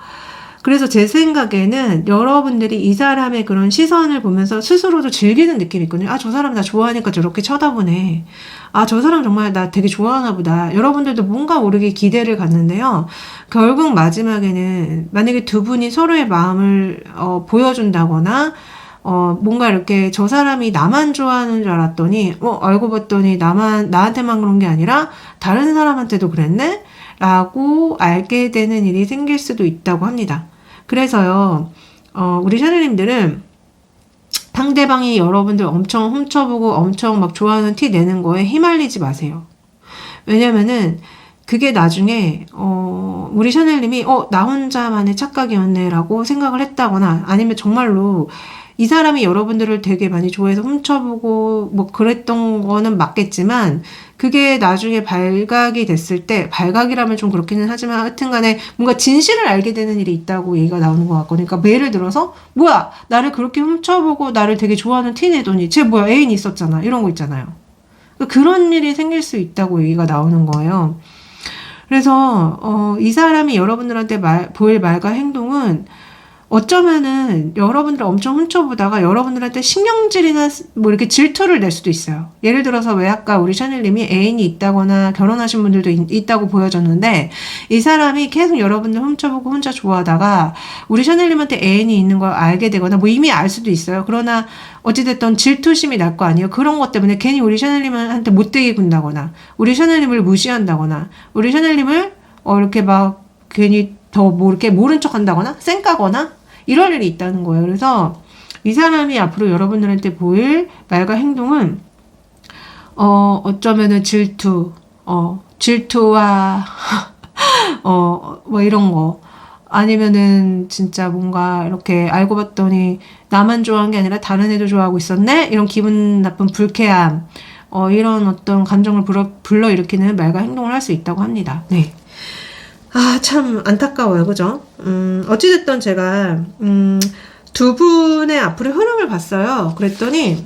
그래서 제 생각에는 여러분들이 이 사람의 그런 시선을 보면서 스스로도 즐기는 느낌이 있거든요. 아, 저 사람 나 좋아하니까 저렇게 쳐다보네. 아, 저 사람 정말 나 되게 좋아하나 보다. 여러분들도 뭔가 모르게 기대를 갖는데요. 결국 마지막에는 만약에 두 분이 서로의 마음을 보여준다거나, 뭔가 이렇게 저 사람이 나만 좋아하는 줄 알았더니, 알고 봤더니 나한테만 그런 게 아니라 다른 사람한테도 그랬네? 라고 알게 되는 일이 생길 수도 있다고 합니다. 그래서요, 우리 샤넬님들은 상대방이 여러분들 엄청 훔쳐보고 엄청 막 좋아하는 티 내는 거에 휘말리지 마세요. 왜냐면은, 그게 나중에 우리 샤넬님이 나 혼자만의 착각이었네 라고 생각을 했다거나, 아니면 정말로 이 사람이 여러분들을 되게 많이 좋아해서 훔쳐보고 뭐 그랬던 거는 맞겠지만, 그게 나중에 발각이 됐을 때, 발각이라면 좀 그렇기는 하지만 하여튼 간에 뭔가 진실을 알게 되는 일이 있다고 얘기가 나오는 것 같거든요. 그러니까 예를 들어서, 뭐야, 나를 그렇게 훔쳐보고 나를 되게 좋아하는 티 내더니 쟤 뭐야, 애인 있었잖아, 이런 거 있잖아요. 그런 일이 생길 수 있다고 얘기가 나오는 거예요. 그래서 이 사람이 여러분들한테 보일 말과 행동은 어쩌면은 여러분들 엄청 훔쳐보다가 여러분들한테 신경질이나 뭐 이렇게 질투를 낼 수도 있어요. 예를 들어서 왜 아까 우리 샤넬님이 애인이 있다거나 결혼하신 분들도 있다고 보여줬는데, 이 사람이 계속 여러분들 훔쳐보고 혼자 좋아하다가 우리 샤넬님한테 애인이 있는 걸 알게 되거나, 뭐 이미 알 수도 있어요. 그러나 어찌됐든 질투심이 날 거 아니에요. 그런 것 때문에 괜히 우리 샤넬님한테 못되게 군다거나, 우리 샤넬님을 무시한다거나, 우리 샤넬님을 이렇게 막 괜히 더 뭐 이렇게 모른 척 한다거나 쌩까거나 이럴 일이 있다는 거예요. 그래서 이 사람이 앞으로 여러분들한테 보일 말과 행동은 어쩌면은 질투와 뭐 이런 거, 아니면은 진짜 뭔가 이렇게 알고 봤더니 나만 좋아한 게 아니라 다른 애도 좋아하고 있었네? 이런 기분 나쁜 불쾌함, 이런 어떤 감정을 불러일으키는 말과 행동을 할 수 있다고 합니다. 네. 아, 참 안타까워요. 그죠? 어찌됐든 제가 두 분의 앞으로의 흐름을 봤어요. 그랬더니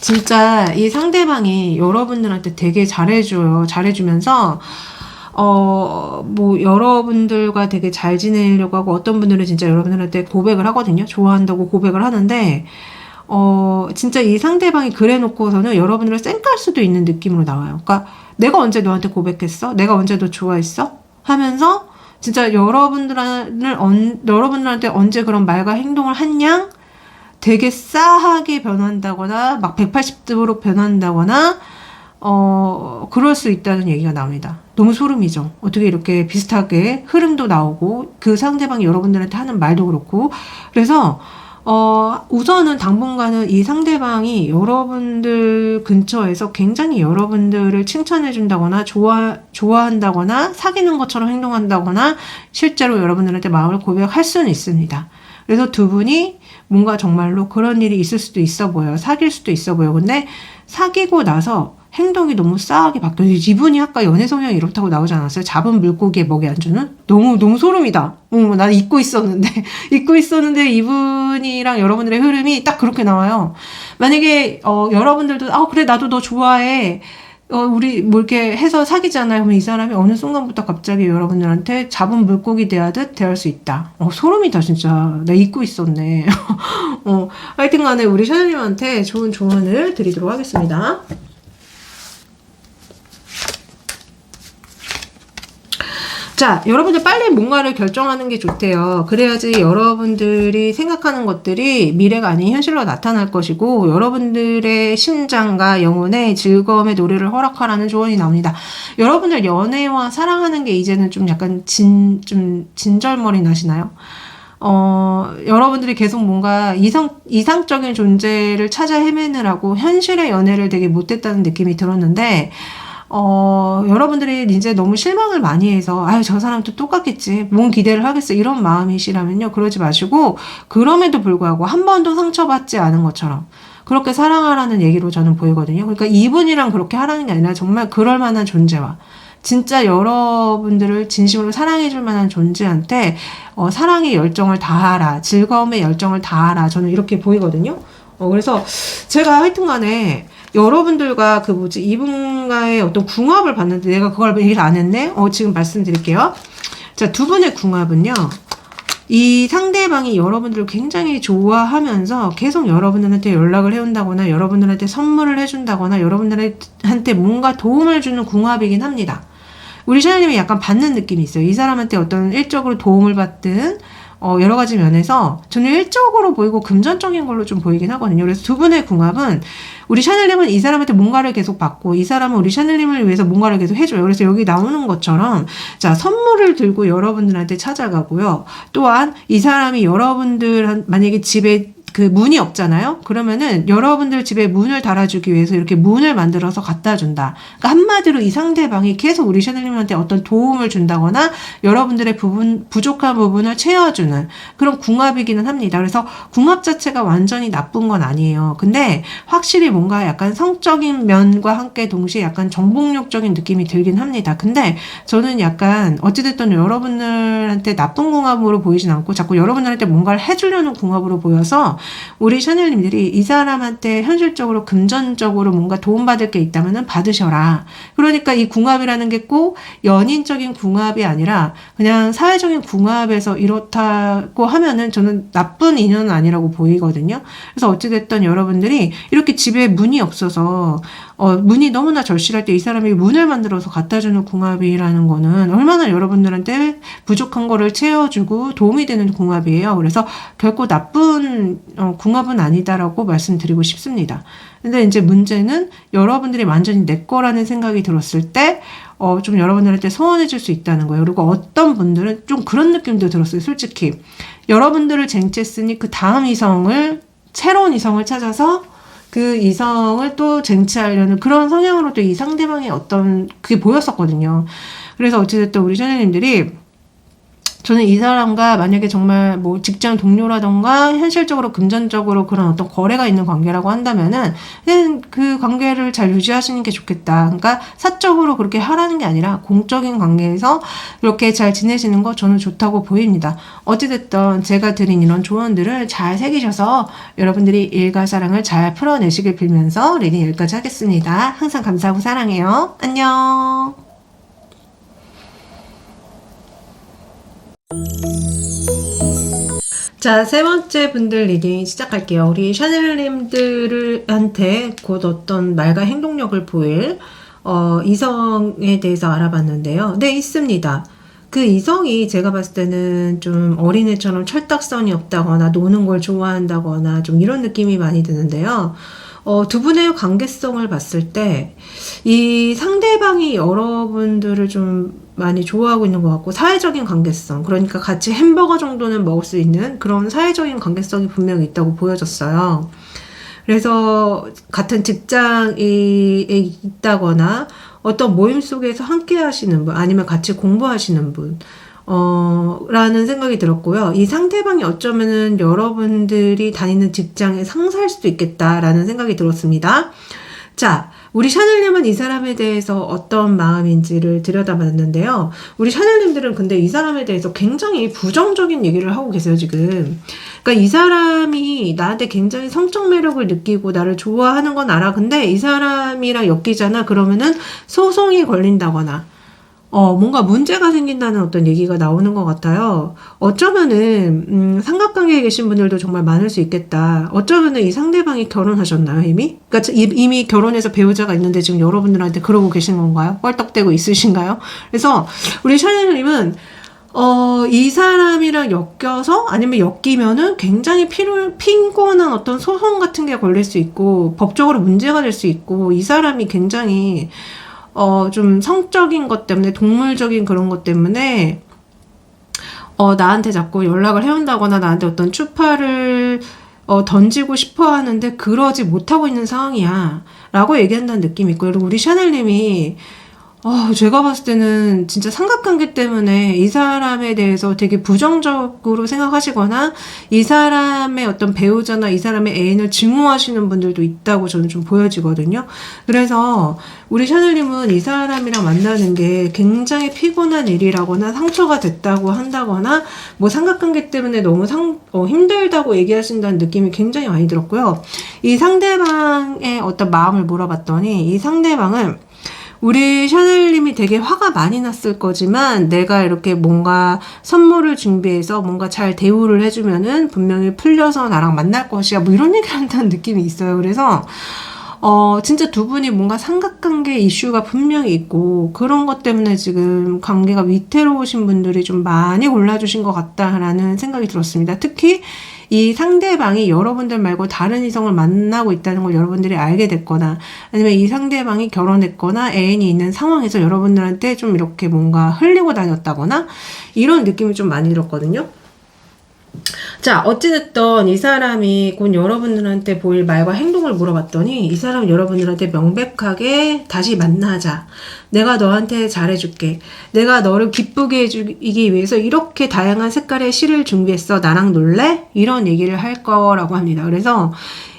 진짜 이 상대방이 여러분들한테 되게 잘해줘요. 잘해주면서 뭐 여러분들과 되게 잘 지내려고 하고, 어떤 분들은 진짜 여러분들한테 고백을 하거든요. 좋아한다고 고백을 하는데, 진짜 이 상대방이 그래 놓고서는 여러분들을 쌩깔 수도 있는 느낌으로 나와요. 그러니까 내가 언제 너한테 고백했어? 내가 언제 너 좋아했어? 하면서 진짜 여러분들한테 언제 그런 말과 행동을 한 양 되게 싸하게 변한다거나 막 180도로 변한다거나, 그럴 수 있다는 얘기가 나옵니다. 너무 소름이죠. 어떻게 이렇게 비슷하게 흐름도 나오고, 그 상대방이 여러분들한테 하는 말도 그렇고. 그래서, 우선은 당분간은 이 상대방이 여러분들 근처에서 굉장히 여러분들을 칭찬해준다거나, 좋아한다거나, 사귀는 것처럼 행동한다거나, 실제로 여러분들한테 마음을 고백할 수는 있습니다. 그래서 두 분이 뭔가 정말로 그런 일이 있을 수도 있어 보여요. 사귈 수도 있어 보여요. 근데 사귀고 나서 행동이 너무 싸하게 바뀌어요. 이분이 아까 연애 성향이 이렇다고 나오지 않았어요? 잡은 물고기에 먹이 안 주는? 너무 소름이다. 나 잊고 있었는데. 잊고 있었는데 이분이랑 여러분들의 흐름이 딱 그렇게 나와요. 만약에, 여러분들도, 그래, 나도 너 좋아해. 우리 뭐 이렇게 해서 사귀잖아요. 그러면 이 사람이 어느 순간부터 갑자기 여러분들한테 잡은 물고기 대하듯 대할 수 있다. 소름이다, 진짜. 나 잊고 있었네. 하여튼 간에 우리 샤넬님한테 좋은 조언을 드리도록 하겠습니다. 자, 여러분들 빨리 뭔가를 결정하는 게 좋대요. 그래야지 여러분들이 생각하는 것들이 미래가 아닌 현실로 나타날 것이고, 여러분들의 심장과 영혼의 즐거움의 노래를 허락하라는 조언이 나옵니다. 여러분들 연애와 사랑하는 게 이제는 좀 약간 좀 진절머리 나시나요? 여러분들이 계속 뭔가 이상적인 존재를 찾아 헤매느라고 현실의 연애를 되게 못했다는 느낌이 들었는데, 여러분들이 이제 너무 실망을 많이 해서, 저 사람도 똑같겠지. 뭔 기대를 하겠어. 이런 마음이시라면요. 그러지 마시고, 그럼에도 불구하고 한 번도 상처받지 않은 것처럼 그렇게 사랑하라는 얘기로 저는 보이거든요. 그러니까 이분이랑 그렇게 하라는 게 아니라 정말 그럴 만한 존재와 진짜 여러분들을 진심으로 사랑해줄 만한 존재한테, 사랑의 열정을 다하라. 즐거움의 열정을 다하라. 저는 이렇게 보이거든요. 그래서 제가 하여튼 간에 여러분들과 이분과의 어떤 궁합을 봤는데 내가 그걸 얘기를 안 했네? 지금 말씀드릴게요. 자, 두 분의 궁합은요. 이 상대방이 여러분들을 굉장히 좋아하면서 계속 여러분들한테 연락을 해온다거나 여러분들한테 선물을 해준다거나 여러분들한테 뭔가 도움을 주는 궁합이긴 합니다. 우리 샤넬님이 약간 받는 느낌이 있어요. 이 사람한테 어떤 일적으로 도움을 받든 여러 가지 면에서 저는 일적으로 보이고 금전적인 걸로 좀 보이긴 하거든요. 그래서 두 분의 궁합은 우리 샤넬님은 이 사람한테 뭔가를 계속 받고 이 사람은 우리 샤넬님을 위해서 뭔가를 계속 해줘요. 그래서 여기 나오는 것처럼 자, 선물을 들고 여러분들한테 찾아가고요. 또한 이 사람이 여러분들 만약에 집에 그 문이 없잖아요. 그러면은 여러분들 집에 문을 달아주기 위해서 이렇게 문을 만들어서 갖다 준다. 그러니까 한마디로 이 상대방이 계속 우리 샤넬님한테 어떤 도움을 준다거나 여러분들의 부족한 부분을 채워주는 그런 궁합이기는 합니다. 그래서 궁합 자체가 완전히 나쁜 건 아니에요. 근데 확실히 뭔가 약간 성적인 면과 함께 동시에 약간 정복력적인 느낌이 들긴 합니다. 근데 저는 약간 어찌됐든 여러분들한테 나쁜 궁합으로 보이진 않고 자꾸 여러분들한테 뭔가를 해주려는 궁합으로 보여서 우리 샤넬님들이 이 사람한테 현실적으로 금전적으로 뭔가 도움받을 게 있다면 받으셔라. 그러니까 이 궁합이라는 게 꼭 연인적인 궁합이 아니라 그냥 사회적인 궁합에서 이렇다고 하면은 저는 나쁜 인연은 아니라고 보이거든요. 그래서 어찌됐든 여러분들이 이렇게 집에 문이 없어서 문이 너무나 절실할 때 이 사람이 문을 만들어서 갖다주는 궁합이라는 거는 얼마나 여러분들한테 부족한 거를 채워주고 도움이 되는 궁합이에요. 그래서 결코 나쁜 궁합은 아니다라고 말씀드리고 싶습니다. 근데 이제 문제는 여러분들이 완전히 내 거라는 생각이 들었을 때 좀 여러분들한테 소원해줄 수 있다는 거예요. 그리고 어떤 분들은 좀 그런 느낌도 들었어요. 솔직히 여러분들을 쟁취했으니 그 다음 새로운 이성을 찾아서 그 이성을 또 쟁취하려는 그런 성향으로 또 이 상대방의 어떤 그게 보였었거든요. 그래서 어찌됐든 우리 샤넬님들이 저는 이 사람과 만약에 정말 뭐 직장 동료라던가 현실적으로 금전적으로 그런 어떤 거래가 있는 관계라고 한다면은 그냥 그 관계를 잘 유지하시는 게 좋겠다. 그러니까 사적으로 그렇게 하라는 게 아니라 공적인 관계에서 이렇게 잘 지내시는 거 저는 좋다고 보입니다. 어찌됐든 제가 드린 이런 조언들을 잘 새기셔서 여러분들이 일과 사랑을 잘 풀어내시길 빌면서 리딩 여기까지 하겠습니다. 항상 감사하고 사랑해요. 안녕. 자, 세 번째 분들 리딩 시작할게요. 우리 샤넬님들한테 곧 어떤 말과 행동력을 보일 이성에 대해서 알아봤는데요. 네, 있습니다. 그 이성이 제가 봤을 때는 좀 어린애처럼 철딱선이 없다거나 노는 걸 좋아한다거나 좀 이런 느낌이 많이 드는데요. 두 분의 관계성을 봤을 때 이 상대방이 여러분들을 좀 많이 좋아하고 있는 것 같고, 사회적인 관계성, 그러니까 같이 햄버거 정도는 먹을 수 있는 그런 사회적인 관계성이 분명히 있다고 보여졌어요. 그래서 같은 직장에 있다거나 어떤 모임 속에서 함께 하시는 분, 아니면 같이 공부하시는 분, 라는 생각이 들었고요. 이 상대방이 어쩌면은 여러분들이 다니는 직장의 상사일 수도 있겠다라는 생각이 들었습니다. 자, 우리 샤넬님은 이 사람에 대해서 어떤 마음인지를 들여다봤는데요. 우리 샤넬님들은 근데 이 사람에 대해서 굉장히 부정적인 얘기를 하고 계세요, 지금. 그러니까 이 사람이 나한테 굉장히 성적 매력을 느끼고 나를 좋아하는 건 알아. 근데 이 사람이랑 엮이잖아. 그러면은 소송이 걸린다거나, 뭔가 문제가 생긴다는 어떤 얘기가 나오는 것 같아요. 어쩌면은, 삼각관계에 계신 분들도 정말 많을 수 있겠다. 어쩌면은 이 상대방이 결혼하셨나요, 이미? 그러니까 이미 결혼해서 배우자가 있는데 지금 여러분들한테 그러고 계신 건가요? 껄떡대고 있으신가요? 그래서 우리 샤넬님은, 이 사람이랑 엮여서 아니면 엮이면은 굉장히 핀곤한 어떤 소송 같은 게 걸릴 수 있고, 법적으로 문제가 될 수 있고, 이 사람이 굉장히 좀 성적인 것 때문에, 동물적인 그런 것 때문에, 나한테 자꾸 연락을 해온다거나 나한테 어떤 추파를, 던지고 싶어 하는데 그러지 못하고 있는 상황이야. 라고 얘기한다는 느낌이 있고, 그리고 우리 샤넬님이, 제가 봤을 때는 진짜 삼각관계 때문에 이 사람에 대해서 되게 부정적으로 생각하시거나 이 사람의 어떤 배우자나 이 사람의 애인을 증오하시는 분들도 있다고 저는 좀 보여지거든요. 그래서 우리 샤넬님은 이 사람이랑 만나는 게 굉장히 피곤한 일이라거나 상처가 됐다고 한다거나 뭐 삼각관계 때문에 너무 힘들다고 얘기하신다는 느낌이 굉장히 많이 들었고요. 이 상대방의 어떤 마음을 물어봤더니 이 상대방은 우리 샤넬님이 되게 화가 많이 났을 거지만 내가 이렇게 뭔가 선물을 준비해서 뭔가 잘 대우를 해주면은 분명히 풀려서 나랑 만날 것이야. 뭐 이런 얘기를 한다는 느낌이 있어요. 그래서 진짜 두 분이 뭔가 삼각관계 이슈가 분명히 있고 그런 것 때문에 지금 관계가 위태로우신 분들이 좀 많이 골라주신 것 같다라는 생각이 들었습니다. 특히 이 상대방이 여러분들 말고 다른 이성을 만나고 있다는 걸 여러분들이 알게 됐거나 아니면 이 상대방이 결혼했거나 애인이 있는 상황에서 여러분들한테 좀 이렇게 뭔가 흘리고 다녔다거나 이런 느낌이 좀 많이 들었거든요. 자, 어찌됐든 이 사람이 곧 여러분들한테 보일 말과 행동을 물어봤더니 이 사람은 여러분들한테 명백하게 다시 만나자. 내가 너한테 잘해줄게. 내가 너를 기쁘게 해주기 위해서 이렇게 다양한 색깔의 실을 준비했어. 나랑 놀래? 이런 얘기를 할 거라고 합니다. 그래서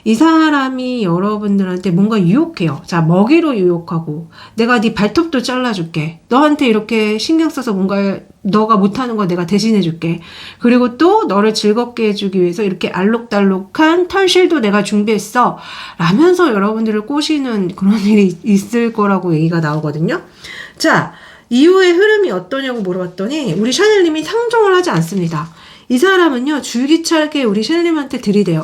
이 사람이 여러분들한테 뭔가 유혹해요. 자, 먹이로 유혹하고 내가 네 발톱도 잘라줄게. 너한테 이렇게 신경 써서 뭔가 너가 못하는 거 내가 대신해줄게. 그리고 또 너를 즐겁게 해주기 위해서 이렇게 알록달록한 털실도 내가 준비했어. 라면서 여러분들을 꼬시는 그런 일이 있을 거라고 얘기가 나오거든요. 자, 이후의 흐름이 어떠냐고 물어봤더니 우리 샤넬님이 상종을 하지 않습니다. 이 사람은요, 줄기차게 우리 샤넬님한테 들이대요.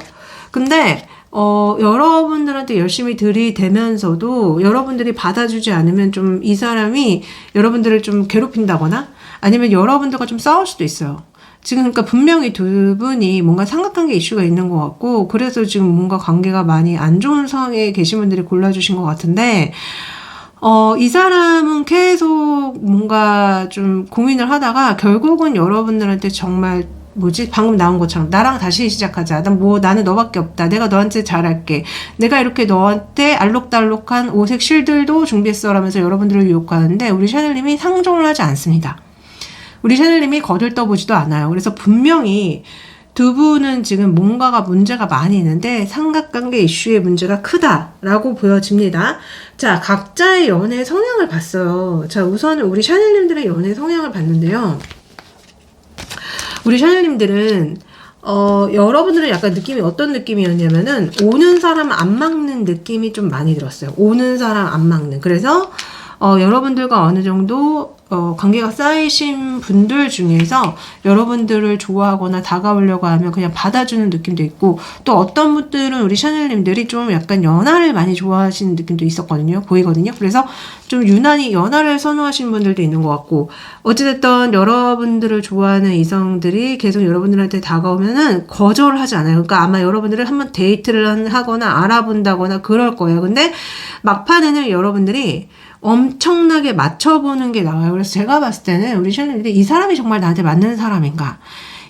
근데 여러분들한테 열심히 들이대면서도 여러분들이 받아주지 않으면 좀 이 사람이 여러분들을 좀 괴롭힌다거나 아니면 여러분들과 좀 싸울 수도 있어요. 지금 그러니까 분명히 두 분이 뭔가 삼각관계 이슈가 있는 것 같고 그래서 지금 뭔가 관계가 많이 안 좋은 상황에 계신 분들이 골라주신 것 같은데 이 사람은 계속 뭔가 좀 고민을 하다가 결국은 여러분들한테 정말 방금 나온 것처럼 나랑 다시 시작하자. 나는 너밖에 없다. 내가 너한테 잘할게. 내가 이렇게 너한테 알록달록한 오색 실들도 준비했어 라면서 여러분들을 유혹하는데 우리 샤넬님이 상종을 하지 않습니다. 우리 샤넬님이 거들떠보지도 않아요. 그래서 분명히 두 분은 지금 뭔가가 문제가 많이 있는데 삼각관계 이슈의 문제가 크다라고 보여집니다. 자, 각자의 연애 성향을 봤어요. 자, 우선 우리 샤넬님들의 연애 성향을 봤는데요. 우리 샤넬님들은 여러분들은 약간 느낌이 어떤 느낌이었냐면은 오는 사람 안 막는 느낌이 좀 많이 들었어요. 오는 사람 안 막는. 그래서 여러분들과 어느 정도 관계가 쌓이신 분들 중에서 여러분들을 좋아하거나 다가오려고 하면 그냥 받아주는 느낌도 있고, 또 어떤 분들은 우리 샤넬님들이 좀 약간 연하를 많이 좋아하시는 느낌도 보이거든요. 그래서 좀 유난히 연하를 선호하시는 분들도 있는 것 같고, 어찌됐든 여러분들을 좋아하는 이성들이 계속 여러분들한테 다가오면은 거절하지 않아요. 그러니까 아마 여러분들을 한번 데이트를 하거나 알아본다거나 그럴 거예요. 근데 막판에는 여러분들이 엄청나게 맞춰보는 게 나와요. 그래서 제가 봤을 때는 우리 샤넬들이 이 사람이 정말 나한테 맞는 사람인가?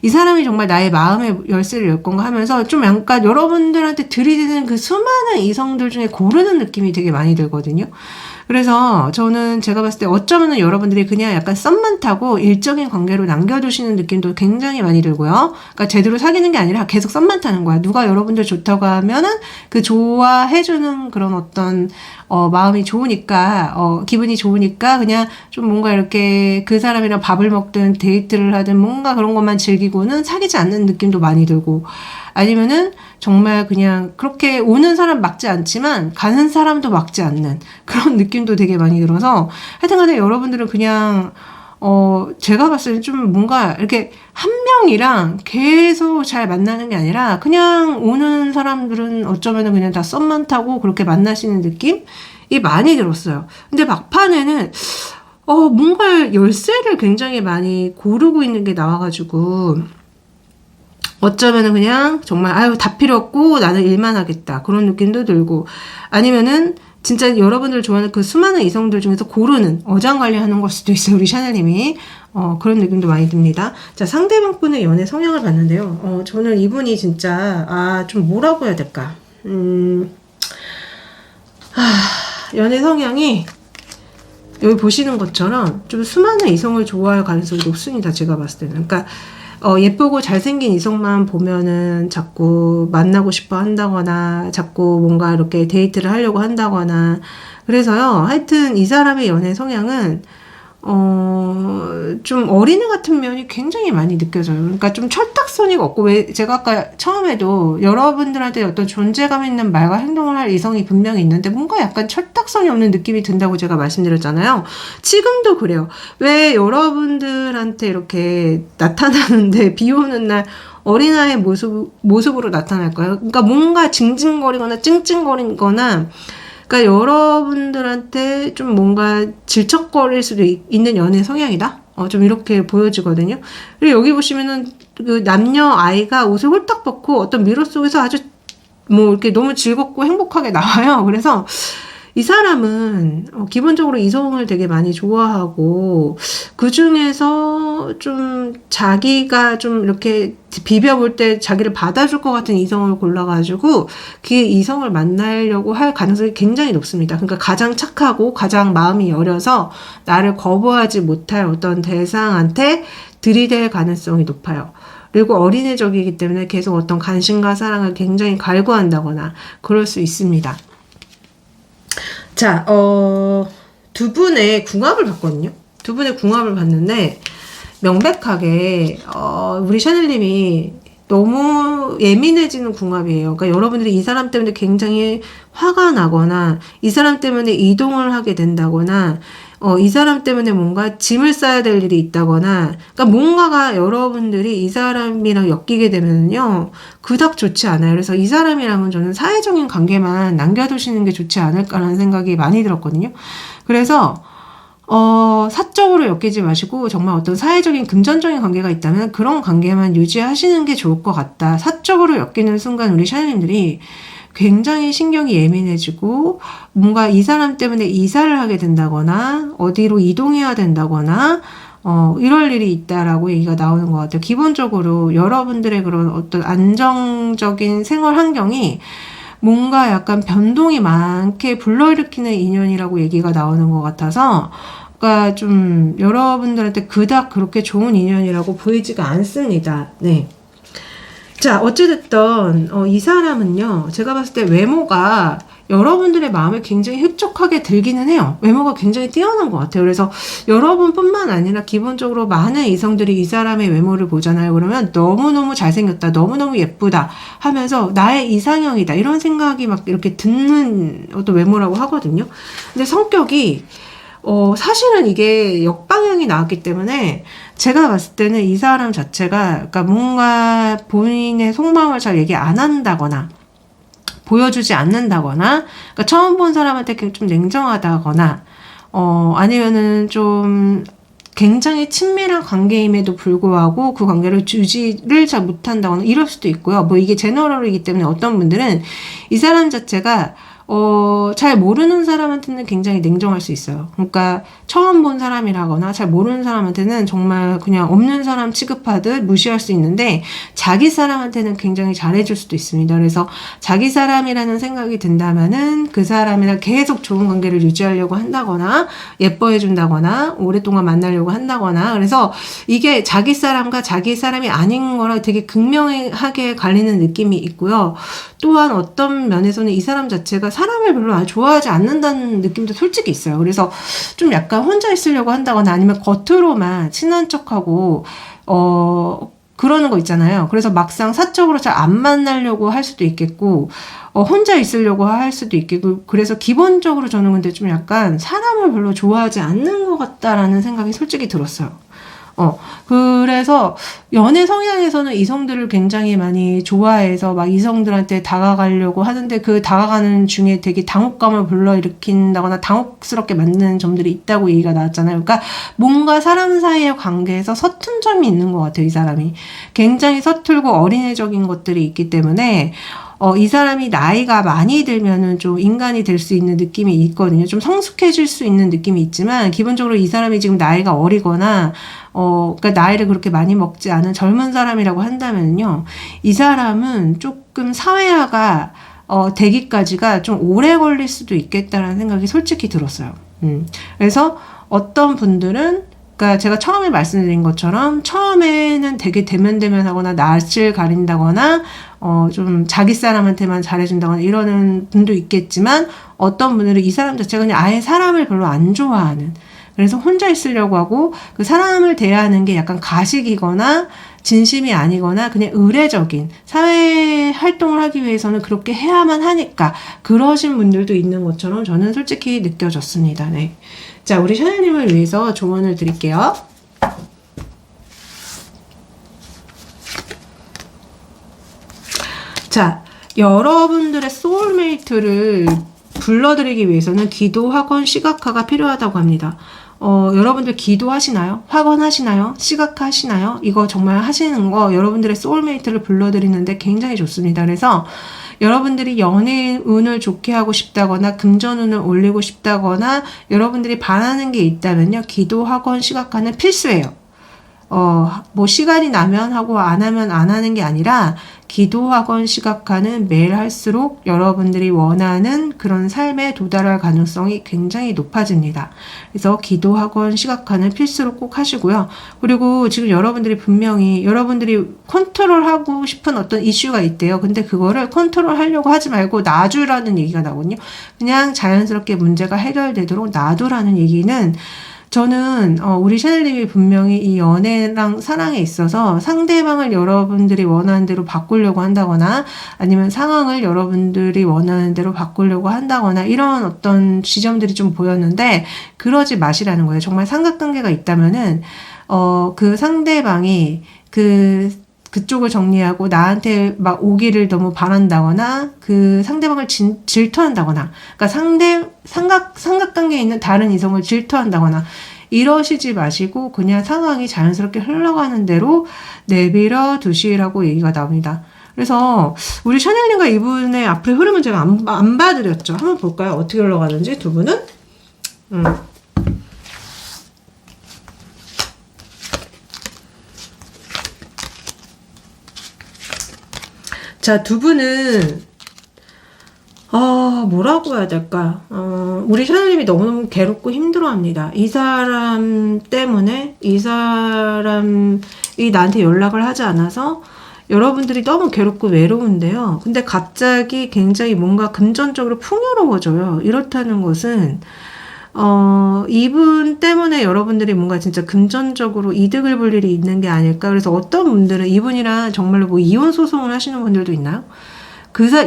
이 사람이 정말 나의 마음의 열쇠를 열 건가 하면서 좀 약간 여러분들한테 들이대는 그 수많은 이성들 중에 고르는 느낌이 되게 많이 들거든요. 그래서 저는 제가 봤을 때 어쩌면은 여러분들이 그냥 약간 썸만 타고 일적인 관계로 남겨두시는 느낌도 굉장히 많이 들고요. 그러니까 제대로 사귀는 게 아니라 계속 썸만 타는 거야. 누가 여러분들 좋다고 하면은 그 좋아해주는 그런 어떤 마음이 좋으니까, 기분이 좋으니까 그냥 좀 뭔가 이렇게 그 사람이랑 밥을 먹든 데이트를 하든 뭔가 그런 것만 즐기고는 사귀지 않는 느낌도 많이 들고, 아니면은 정말 그냥 그렇게 오는 사람 막지 않지만 가는 사람도 막지 않는 그런 느낌도 되게 많이 들어서, 하여튼간에 여러분들은 그냥 제가 봤을 때 좀 뭔가 이렇게 한 명이랑 계속 잘 만나는 게 아니라 그냥 오는 사람들은 어쩌면은 그냥 다 썸만 타고 그렇게 만나시는 느낌이 많이 들었어요. 근데 막판에는 뭔가 열쇠를 굉장히 많이 고르고 있는 게 나와가지고, 어쩌면은 그냥 정말 아유 다 필요 없고 나는 일만 하겠다 그런 느낌도 들고, 아니면은 진짜 여러분들 좋아하는 그 수많은 이성들 중에서 고르는 어장관리하는 걸 수도 있어요. 우리 샤넬님이 그런 느낌도 많이 듭니다. 자, 상대방 분의 연애 성향을 봤는데요. 저는 이분이 진짜 좀 뭐라고 해야 될까? 연애 성향이 여기 보시는 것처럼 좀 수많은 이성을 좋아할 가능성이 높습니다. 제가 봤을 때는. 그러니까 예쁘고 잘생긴 이성만 보면은 자꾸 만나고 싶어 한다거나 자꾸 뭔가 이렇게 데이트를 하려고 한다거나, 그래서요, 하여튼 이 사람의 연애 성향은 좀 어린애 같은 면이 굉장히 많이 느껴져요. 그러니까 좀 철딱서니 없고, 왜 제가 아까 처음에도 여러분들한테 어떤 존재감 있는 말과 행동을 할 이성이 분명히 있는데 뭔가 약간 철딱서니 없는 느낌이 든다고 제가 말씀드렸잖아요. 지금도 그래요. 왜 여러분들한테 이렇게 나타나는데 비 오는 날 어린아이의 모습으로 나타날까요? 그러니까 뭔가 징징거리거나 찡찡거리거나, 그러니까 여러분들한테 좀 뭔가 질척거릴 수도 있는 연애 성향이다? 좀 이렇게 보여지거든요. 그리고 여기 보시면은 그 남녀 아이가 옷을 홀딱 벗고 어떤 미러 속에서 아주 뭐 이렇게 너무 즐겁고 행복하게 나와요. 그래서 이 사람은 기본적으로 이성을 되게 많이 좋아하고, 그 중에서 좀 자기가 좀 이렇게 비벼볼 때 자기를 받아줄 것 같은 이성을 골라가지고 그 이성을 만나려고 할 가능성이 굉장히 높습니다. 그러니까 가장 착하고 가장 마음이 여려서 나를 거부하지 못할 어떤 대상한테 들이댈 가능성이 높아요. 그리고 어린애적이기 때문에 계속 어떤 관심과 사랑을 굉장히 갈구한다거나 그럴 수 있습니다. 자, 두 분의 궁합을 봤거든요. 두 분의 궁합을 봤는데 명백하게 우리 샤넬님이 너무 예민해지는 궁합이에요. 그러니까 여러분들이 이 사람 때문에 굉장히 화가 나거나 이 사람 때문에 이동을 하게 된다거나 이 사람 때문에 뭔가 짐을 싸야 될 일이 있다거나, 그러니까 뭔가가 여러분들이 이 사람이랑 엮이게 되면요 그닥 좋지 않아요. 그래서 이 사람이랑은 저는 사회적인 관계만 남겨두시는 게 좋지 않을까라는 생각이 많이 들었거든요. 그래서 사적으로 엮이지 마시고 정말 어떤 사회적인 금전적인 관계가 있다면 그런 관계만 유지하시는 게 좋을 것 같다. 사적으로 엮이는 순간 우리 샤넬님들이 굉장히 신경이 예민해지고 뭔가 이 사람 때문에 이사를 하게 된다거나 어디로 이동해야 된다거나 이럴 일이 있다라고 얘기가 나오는 것 같아요. 기본적으로 여러분들의 그런 어떤 안정적인 생활 환경이 뭔가 약간 변동이 많게 불러일으키는 인연이라고 얘기가 나오는 것 같아서, 그러니까 좀 여러분들한테 그닥 그렇게 좋은 인연이라고 보이지가 않습니다. 네. 자, 어찌됐든 이 사람은요, 제가 봤을 때 외모가 여러분들의 마음에 굉장히 흡족하게 들기는 해요. 외모가 굉장히 뛰어난 것 같아요. 그래서 여러분뿐만 아니라 기본적으로 많은 이성들이 이 사람의 외모를 보잖아요. 그러면 너무너무 잘생겼다, 너무너무 예쁘다 하면서 나의 이상형이다 이런 생각이 막 이렇게 드는 어떤 외모라고 하거든요. 근데 성격이 사실은 이게 역방향이 나왔기 때문에 제가 봤을 때는 이 사람 자체가 그러니까 뭔가 본인의 속마음을 잘 얘기 안 한다거나 보여주지 않는다거나 그러니까 처음 본 사람한테 좀 냉정하다거나 아니면은 좀 굉장히 친밀한 관계임에도 불구하고 그 관계를 유지를 잘 못한다거나 이럴 수도 있고요. 뭐 이게 제너럴이기 때문에 어떤 분들은 이 사람 자체가 잘 모르는 사람한테는 굉장히 냉정할 수 있어요. 그러니까 처음 본 사람이라거나 잘 모르는 사람한테는 정말 그냥 없는 사람 취급하듯 무시할 수 있는데 자기 사람한테는 굉장히 잘해줄 수도 있습니다. 그래서 자기 사람이라는 생각이 든다면은 그 사람이랑 계속 좋은 관계를 유지하려고 한다거나 예뻐해준다거나 오랫동안 만나려고 한다거나 그래서 이게 자기 사람과 자기 사람이 아닌 거랑 되게 극명하게 갈리는 느낌이 있고요. 또한 어떤 면에서는 이 사람 자체가 사람을 별로 좋아하지 않는다는 느낌도 솔직히 있어요. 그래서 좀 약간 혼자 있으려고 한다거나 아니면 겉으로만 친한 척하고 그러는 거 있잖아요. 그래서 막상 사적으로 잘 안 만나려고 할 수도 있겠고 혼자 있으려고 할 수도 있겠고 그래서 기본적으로 저는 근데 좀 약간 사람을 별로 좋아하지 않는 것 같다라는 생각이 솔직히 들었어요. 그래서 연애 성향에서는 이성들을 굉장히 많이 좋아해서 막 이성들한테 다가가려고 하는데 그 다가가는 중에 되게 당혹감을 불러일으킨다거나 당혹스럽게 만드는 점들이 있다고 얘기가 나왔잖아요. 그러니까 뭔가 사람 사이의 관계에서 서툰 점이 있는 것 같아요. 이 사람이 굉장히 서툴고 어린애적인 것들이 있기 때문에 이 사람이 나이가 많이 들면은 좀 인간이 될 수 있는 느낌이 있거든요. 좀 성숙해질 수 있는 느낌이 있지만, 기본적으로 이 사람이 지금 나이가 어리거나, 그러니까 나이를 그렇게 많이 먹지 않은 젊은 사람이라고 한다면요. 이 사람은 조금 사회화가, 되기까지가 좀 오래 걸릴 수도 있겠다라는 생각이 솔직히 들었어요. 그래서 어떤 분들은 그러니까 제가 처음에 말씀드린 것처럼 처음에는 되게 대면대면하거나 낯을 가린다거나 좀 자기 사람한테만 잘해준다거나 이러는 분도 있겠지만 어떤 분들은 이 사람 자체가 그냥 아예 사람을 별로 안 좋아하는 그래서 혼자 있으려고 하고 그 사람을 대하는 게 약간 가식이거나 진심이 아니거나 그냥 의례적인 사회 활동을 하기 위해서는 그렇게 해야만 하니까 그러신 분들도 있는 것처럼 저는 솔직히 느껴졌습니다. 네. 자, 우리 샤넬님을 위해서 조언을 드릴게요. 자, 여러분들의 소울메이트를 불러드리기 위해서는 기도, 학원, 시각화가 필요하다고 합니다. 여러분들 기도하시나요? 학원하시나요? 시각화하시나요? 이거 정말 하시는 거 여러분들의 소울메이트를 불러드리는데 굉장히 좋습니다. 그래서 여러분들이 연애 운을 좋게 하고 싶다거나 금전운을 올리고 싶다거나 여러분들이 바라는 게 있다면요. 기도, 학원, 시각화는 필수예요. 뭐 시간이 나면 하고 안 하면 안 하는 게 아니라 기도, 학원, 시각화는 매일 할수록 여러분들이 원하는 그런 삶에 도달할 가능성이 굉장히 높아집니다. 그래서 기도, 학원, 시각화는 필수로 꼭 하시고요. 그리고 지금 여러분들이 분명히 여러분들이 컨트롤하고 싶은 어떤 이슈가 있대요. 근데 그거를 컨트롤하려고 하지 말고 놔주라는 얘기가 나거든요. 그냥 자연스럽게 문제가 해결되도록 놔두라는 얘기는 저는 우리 샤넬님이 분명히 이 연애랑 사랑에 있어서 상대방을 여러분들이 원하는 대로 바꾸려고 한다거나 아니면 상황을 여러분들이 원하는 대로 바꾸려고 한다거나 이런 어떤 지점들이 좀 보였는데 그러지 마시라는 거예요. 정말 삼각관계가 있다면은 그 상대방이 그쪽을 정리하고 나한테 막 오기를 너무 바란다거나 그 상대방을 질투한다거나 그러니까 삼각관계에 있는 다른 이성을 질투한다거나 이러시지 마시고 그냥 상황이 자연스럽게 흘러가는 대로 내버려 두시라고 얘기가 나옵니다. 그래서 우리 샤넬님과 이분의 앞으로의 흐름은 제가 안 봐드렸죠. 한번 볼까요? 어떻게 흘러가는지 두 분은? 자, 두 분은 뭐라고 해야 될까? 우리 샤넬님이 너무너무 괴롭고 힘들어합니다. 이 사람 때문에 이 사람이 나한테 연락을 하지 않아서 여러분들이 너무 괴롭고 외로운데요. 근데 갑자기 굉장히 뭔가 금전적으로 풍요로워져요. 이렇다는 것은 이분 때문에 여러분들이 뭔가 진짜 금전적으로 이득을 볼 일이 있는 게 아닐까. 그래서 어떤 분들은 이분이랑 정말로 뭐 이혼 소송을 하시는 분들도 있나요?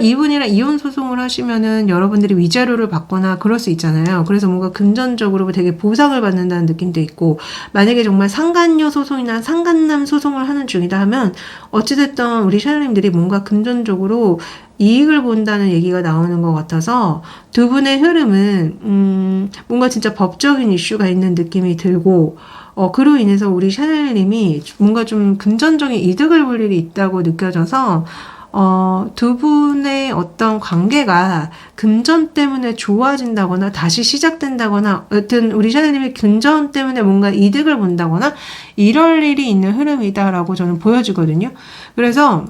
이분이랑 이혼 소송을 하시면은 여러분들이 위자료를 받거나 그럴 수 있잖아요. 그래서 뭔가 금전적으로 되게 보상을 받는다는 느낌도 있고, 만약에 정말 상간녀 소송이나 상간남 소송을 하는 중이다 하면 어찌됐든 우리 샤넬님들이 뭔가 금전적으로 이익을 본다는 얘기가 나오는 것 같아서 두 분의 흐름은 뭔가 진짜 법적인 이슈가 있는 느낌이 들고, 그로 인해서 우리 샤넬님이 뭔가 좀 금전적인 이득을 볼 일이 있다고 느껴져서 두 분의 어떤 관계가 금전 때문에 좋아진다거나 다시 시작된다거나, 여튼 우리 샤넬님이 금전 때문에 뭔가 이득을 본다거나 이럴 일이 있는 흐름이다라고 저는 보여지거든요. 그래서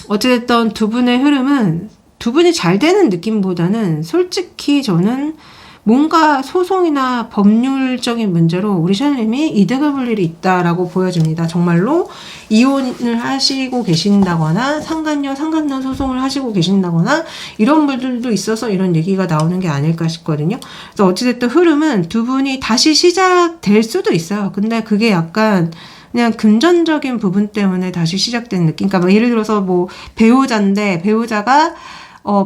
어찌됐든 두 분의 흐름은 두 분이 잘 되는 느낌보다는 솔직히 저는 뭔가 소송이나 법률적인 문제로 우리 샤넬님이 이득을 볼 일이 있다라고 보여집니다. 정말로 이혼을 하시고 계신다거나 상간녀, 상간남 소송을 하시고 계신다거나 이런 분들도 있어서 이런 얘기가 나오는 게 아닐까 싶거든요. 그래서 어찌됐든 흐름은 두 분이 다시 시작될 수도 있어요. 근데 그게 약간 그냥 금전적인 부분 때문에 다시 시작된 느낌. 그러니까 뭐 예를 들어서 뭐 배우자인데 배우자가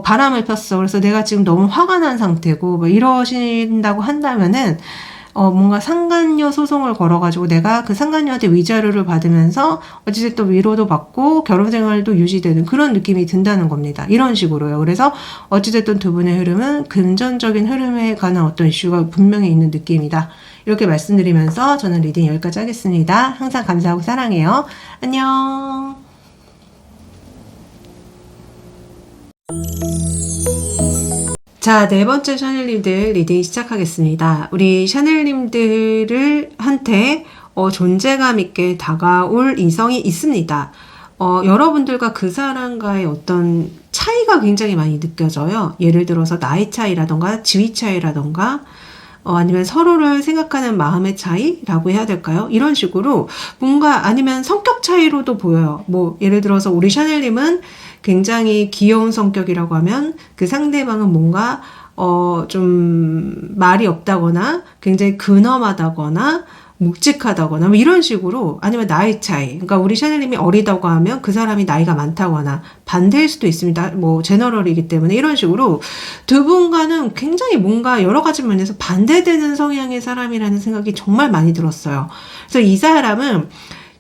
바람을 폈어. 그래서 내가 지금 너무 화가 난 상태고, 뭐 이러신다고 한다면은, 뭔가 상간녀 소송을 걸어가지고 내가 그 상간녀한테 위자료를 받으면서 어찌됐든 위로도 받고 결혼 생활도 유지되는 그런 느낌이 든다는 겁니다. 이런 식으로요. 그래서 어찌됐든 두 분의 흐름은 금전적인 흐름에 관한 어떤 이슈가 분명히 있는 느낌이다. 이렇게 말씀드리면서 저는 리딩 여기까지 하겠습니다. 항상 감사하고 사랑해요. 안녕. 자, 네 번째 샤넬님들 리딩 시작하겠습니다. 우리 샤넬님들을 한테 존재감 있게 다가올 이성이 있습니다. 여러분들과 그 사람과의 어떤 차이가 굉장히 많이 느껴져요. 예를 들어서 나이 차이라던가 지위 차이라던가 아니면 서로를 생각하는 마음의 차이라고 해야 될까요? 이런 식으로 뭔가 아니면 성격 차이로도 보여요. 뭐 예를 들어서 우리 샤넬님은 굉장히 귀여운 성격이라고 하면 그 상대방은 뭔가 좀 말이 없다거나 굉장히 근엄하다거나 묵직하다거나 뭐 이런 식으로, 아니면 나이 차이, 그러니까 우리 샤넬님이 어리다고 하면 그 사람이 나이가 많다거나 반대일 수도 있습니다. 뭐 제너럴이기 때문에 이런 식으로 두 분과는 굉장히 뭔가 여러 가지 면에서 반대되는 성향의 사람이라는 생각이 정말 많이 들었어요. 그래서 이 사람은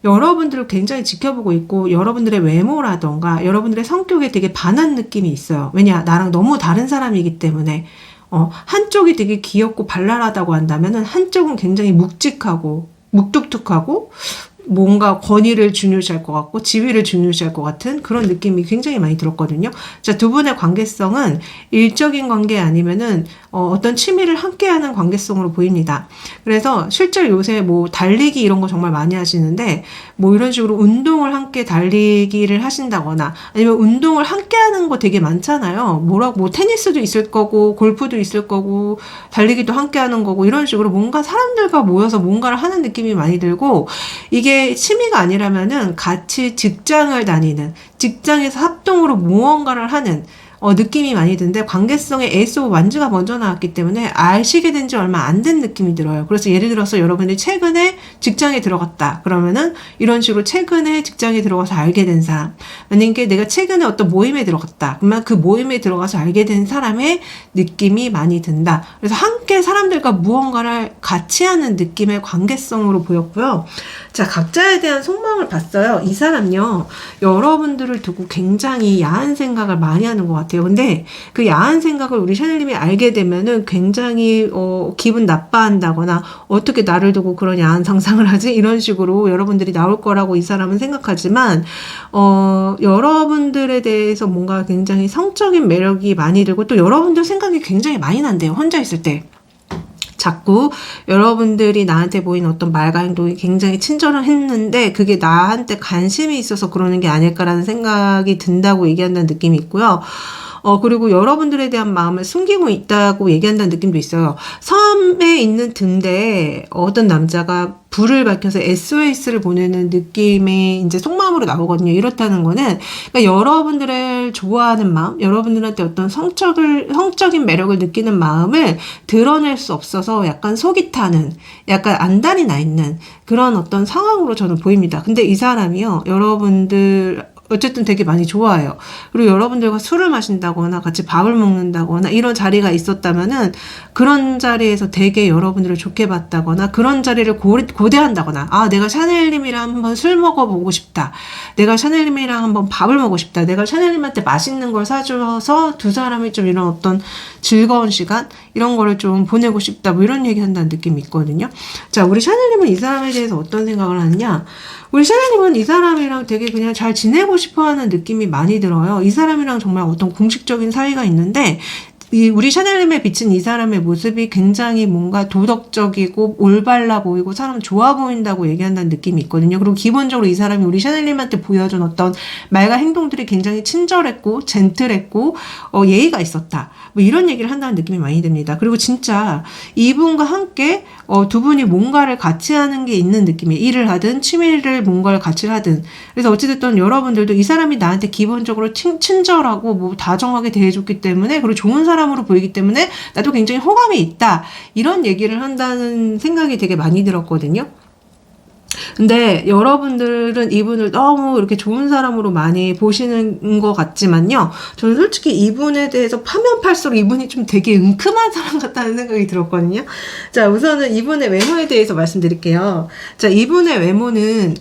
여러분들을 굉장히 지켜보고 있고 여러분들의 외모라던가 여러분들의 성격에 되게 반한 느낌이 있어요. 왜냐, 나랑 너무 다른 사람이기 때문에. 한쪽이 되게 귀엽고 발랄하다고 한다면은 한쪽은 굉장히 묵직하고 묵뚝뚝하고 뭔가 권위를 중요시할 것 같고 지위를 중요시할 것 같은 그런 느낌이 굉장히 많이 들었거든요. 자, 두 분의 관계성은 일적인 관계 아니면은 어떤 취미를 함께하는 관계성으로 보입니다. 그래서 실제로 요새 뭐 달리기 이런 거 정말 많이 하시는데 뭐 이런 식으로 운동을 함께 달리기를 하신다거나 아니면 운동을 함께하는 거 되게 많잖아요. 뭐 테니스도 있을 거고 골프도 있을 거고 달리기도 함께하는 거고 이런 식으로 뭔가 사람들과 모여서 뭔가를 하는 느낌이 많이 들고, 이게 취미가 아니라면은 같이 직장을 다니는, 직장에서 합동으로 무언가를 하는 느낌이 많이 드는데, 관계성에 에이스 오브 완즈가 먼저 나왔기 때문에 아시게 된 지 얼마 안 된 느낌이 들어요. 그래서 예를 들어서 여러분이 최근에 직장에 들어갔다 그러면은 이런 식으로 최근에 직장에 들어가서 알게 된 사람, 만약에 내가 최근에 어떤 모임에 들어갔다 그러면 그 모임에 들어가서 알게 된 사람의 느낌이 많이 든다. 그래서 함께 사람들과 무언가를 같이 하는 느낌의 관계성으로 보였고요. 자, 각자에 대한 속마음을 봤어요. 이 사람요, 여러분들을 두고 굉장히 야한 생각을 많이 하는 것 같아요. 근데 그 야한 생각을 우리 샤넬님이 알게 되면은 굉장히 기분 나빠한다거나 어떻게 나를 두고 그런 야한 상상을 하지? 이런 식으로 여러분들이 나올 거라고 이 사람은 생각하지만 여러분들에 대해서 뭔가 굉장히 성적인 매력이 많이 들고 또 여러분들 생각이 굉장히 많이 난대요. 혼자 있을 때. 자꾸 여러분들이 나한테 보이는 어떤 말과 행동이 굉장히 친절했는데 그게 나한테 관심이 있어서 그러는 게 아닐까라는 생각이 든다고 얘기한다는 느낌이 있고요. 그리고 여러분들에 대한 마음을 숨기고 있다고 얘기한다는 느낌도 있어요. 섬에 있는 등대에 어떤 남자가 불을 밝혀서 SOS를 보내는 느낌의 이제 속마음으로 나오거든요. 이렇다는 거는 그러니까 여러분들을 좋아하는 마음, 여러분들한테 어떤 성적인 매력을 느끼는 마음을 드러낼 수 없어서 약간 속이 타는, 약간 안달이 나 있는 그런 어떤 상황으로 저는 보입니다. 근데 이 사람이요, 여러분들 어쨌든 되게 많이 좋아해요. 그리고 여러분들과 술을 마신다거나 같이 밥을 먹는다거나 이런 자리가 있었다면은 그런 자리에서 되게 여러분들을 좋게 봤다거나 그런 자리를 고대한다거나 아, 내가 샤넬님이랑 한번 술 먹어보고 싶다. 내가 샤넬님이랑 한번 밥을 먹고 싶다. 내가 샤넬님한테 맛있는 걸 사줘서 두 사람이 좀 이런 어떤 즐거운 시간 이런 거를 좀 보내고 싶다. 뭐 이런 얘기 한다는 느낌이 있거든요. 자, 우리 샤넬님은 이 사람에 대해서 어떤 생각을 하느냐? 우리 샤넬님은 이 사람이랑 되게 그냥 잘 지내고 싶어 하는 느낌이 많이 들어요. 이 사람이랑 정말 어떤 공식적인 사이가 있는데, 우리 샤넬님에 비친 이 사람의 모습이 굉장히 뭔가 도덕적이고 올바라 보이고 사람 좋아 보인다고 얘기한다는 느낌이 있거든요. 그리고 기본적으로 이 사람이 우리 샤넬님한테 보여준 어떤 말과 행동들이 굉장히 친절했고 젠틀했고 예의가 있었다. 뭐 이런 얘기를 한다는 느낌이 많이 듭니다. 그리고 진짜 이분과 함께 두 분이 뭔가를 같이 하는 게 있는 느낌이에요. 일을 하든 취미를 뭔가를 같이 하든. 그래서 어찌됐든 여러분들도 이 사람이 나한테 기본적으로 친절하고 뭐 다정하게 대해줬기 때문에 그리고 좋은 사람으로 보이기 때문에 나도 굉장히 호감이 있다. 이런 얘기를 한다는 생각이 되게 많이 들었거든요. 근데 여러분들은 이분을 너무 이렇게 좋은 사람으로 많이 보시는 것 같지만요. 저는 솔직히 이분에 대해서 파면 팔수록 이분이 좀 되게 은큼한 사람 같다는 생각이 들었거든요. 자, 우선은 이분의 외모에 대해서 말씀드릴게요. 자, 이분의 외모는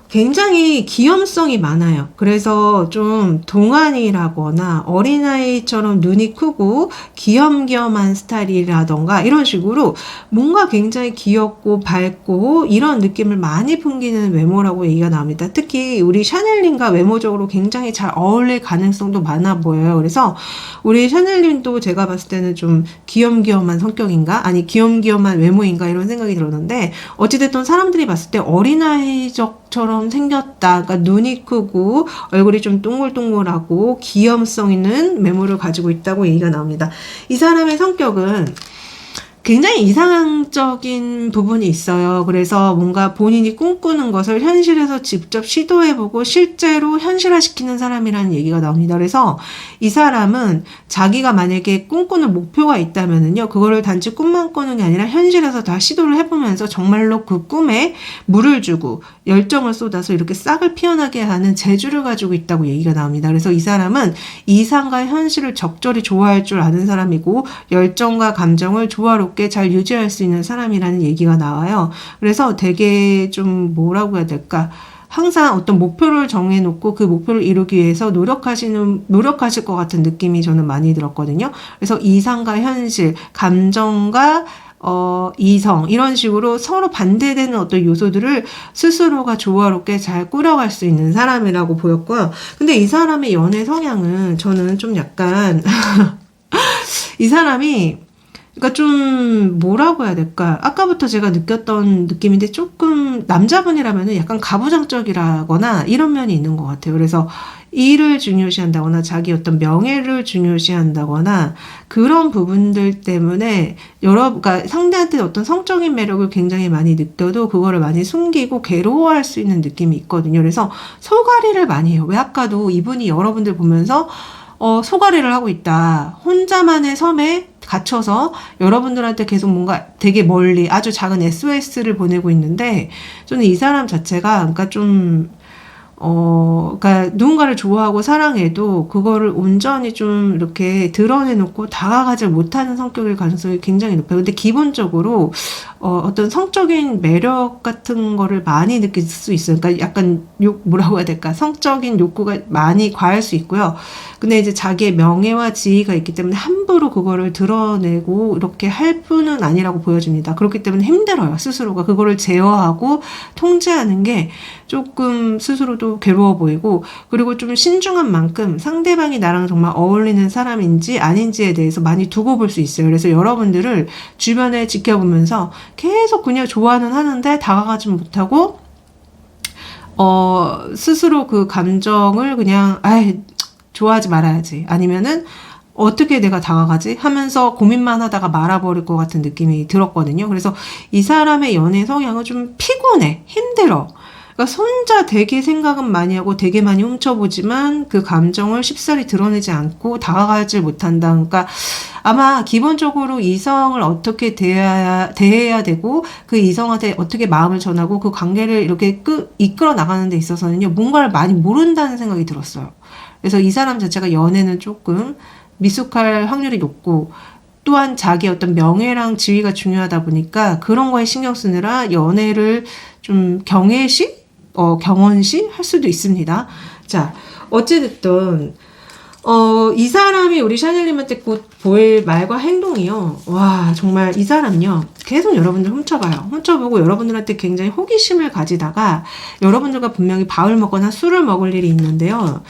굉장히 귀염성이 많아요. 그래서 좀 동안이라거나 어린아이처럼 눈이 크고 귀염귀염한 스타일이라던가 이런 식으로 뭔가 굉장히 귀엽고 밝고 이런 느낌을 많이 풍기는 외모라고 얘기가 나옵니다. 특히 우리 샤넬님과 외모적으로 굉장히 잘 어울릴 가능성도 많아 보여요. 그래서 우리 샤넬님도 제가 봤을 때는 좀 귀염귀염한 성격인가? 아니 귀염귀염한 외모인가? 이런 생각이 들었는데 어찌됐든 사람들이 봤을 때 어린아이적처럼 생겼다. 그러니까 눈이 크고 얼굴이 좀 동글동글하고 귀염성 있는 외모를 가지고 있다고 얘기가 나옵니다. 이 사람의 성격은 굉장히 이상적인 부분이 있어요. 그래서 뭔가 본인이 꿈꾸는 것을 현실에서 직접 시도해보고 실제로 현실화시키는 사람이라는 얘기가 나옵니다. 그래서 이 사람은 자기가 만약에 꿈꾸는 목표가 있다면은요, 그거를 단지 꿈만 꾸는 게 아니라 현실에서 다 시도를 해보면서 정말로 그 꿈에 물을 주고 열정을 쏟아서 이렇게 싹을 피어나게 하는 재주를 가지고 있다고 얘기가 나옵니다. 그래서 이 사람은 이상과 현실을 적절히 좋아할 줄 아는 사람이고 열정과 감정을 조화롭게 잘 유지할 수 있는 사람이라는 얘기가 나와요. 그래서 되게 좀 뭐라고 해야 될까? 항상 어떤 목표를 정해놓고 그 목표를 이루기 위해서 노력하실 것 같은 느낌이 저는 많이 들었거든요. 그래서 이상과 현실, 감정과 이성 이런 식으로 서로 반대되는 어떤 요소들을 스스로가 조화롭게 잘 꾸려갈 수 있는 사람이라고 보였고요. 근데 이 사람의 연애 성향은 저는 좀 약간 이 사람이 그러니까 좀 뭐라고 해야 될까? 아까부터 제가 느꼈던 느낌인데 조금 남자분이라면은 약간 가부장적이라거나 이런 면이 있는 것 같아요. 그래서 일을 중요시한다거나 자기 어떤 명예를 중요시한다거나 그런 부분들 때문에 그러니까 상대한테 어떤 성적인 매력을 굉장히 많이 느껴도 그거를 많이 숨기고 괴로워할 수 있는 느낌이 있거든요. 그래서 소가리를 많이 해요. 왜 아까도 이분이 여러분들 보면서 소가리를 하고 있다. 혼자만의 섬에 갇혀서 여러분들한테 계속 뭔가 되게 멀리 아주 작은 SOS를 보내고 있는데 저는 이 사람 자체가 그러니까 좀 그러니까 누군가를 좋아하고 사랑해도 그거를 온전히 좀 이렇게 드러내놓고 다가가지 못하는 성격일 가능성이 굉장히 높아요. 근데 기본적으로 어떤 성적인 매력 같은 거를 많이 느낄 수 있어요. 그러니까 약간 뭐라고 해야 될까? 성적인 욕구가 많이 과할 수 있고요. 근데 이제 자기의 명예와 지위가 있기 때문에 함부로 그거를 드러내고 이렇게 할 뿐은 아니라고 보여집니다. 그렇기 때문에 힘들어요. 스스로가 그거를 제어하고 통제하는 게 조금 스스로도 괴로워 보이고 그리고 좀 신중한 만큼 상대방이 나랑 정말 어울리는 사람인지 아닌지에 대해서 많이 두고 볼 수 있어요. 그래서 여러분들을 주변에 지켜보면서 계속 그냥 좋아는 하는데 다가가지 못하고 스스로 그 감정을 그냥 좋아하지 말아야지 아니면은 어떻게 내가 다가가지 하면서 고민만 하다가 말아버릴 것 같은 느낌이 들었거든요. 그래서 이 사람의 연애 성향은 좀 피곤해, 힘들어. 그러니까 혼자 되게 생각은 많이 하고 되게 많이 훔쳐보지만 그 감정을 쉽사리 드러내지 않고 다가가지 못한다. 그러니까 아마 기본적으로 이성을 어떻게 대해야 되고 그 이성한테 어떻게 마음을 전하고 그 관계를 이렇게 이끌어 나가는 데 있어서는요, 뭔가를 많이 모른다는 생각이 들었어요. 그래서 이 사람 자체가 연애는 조금 미숙할 확률이 높고, 또한 자기 어떤 명예랑 지위가 중요하다 보니까 그런 거에 신경 쓰느라 연애를 좀 경원시 할 수도 있습니다. 자, 어찌됐든 이 사람이 우리 샤넬님한테 곧 보일 말과 행동이요. 와, 정말 이 사람요. 계속 여러분들 훔쳐봐요. 훔쳐보고 여러분들한테 굉장히 호기심을 가지다가 여러분들과 분명히 밥을 먹거나 술을 먹을 일이 있는데요.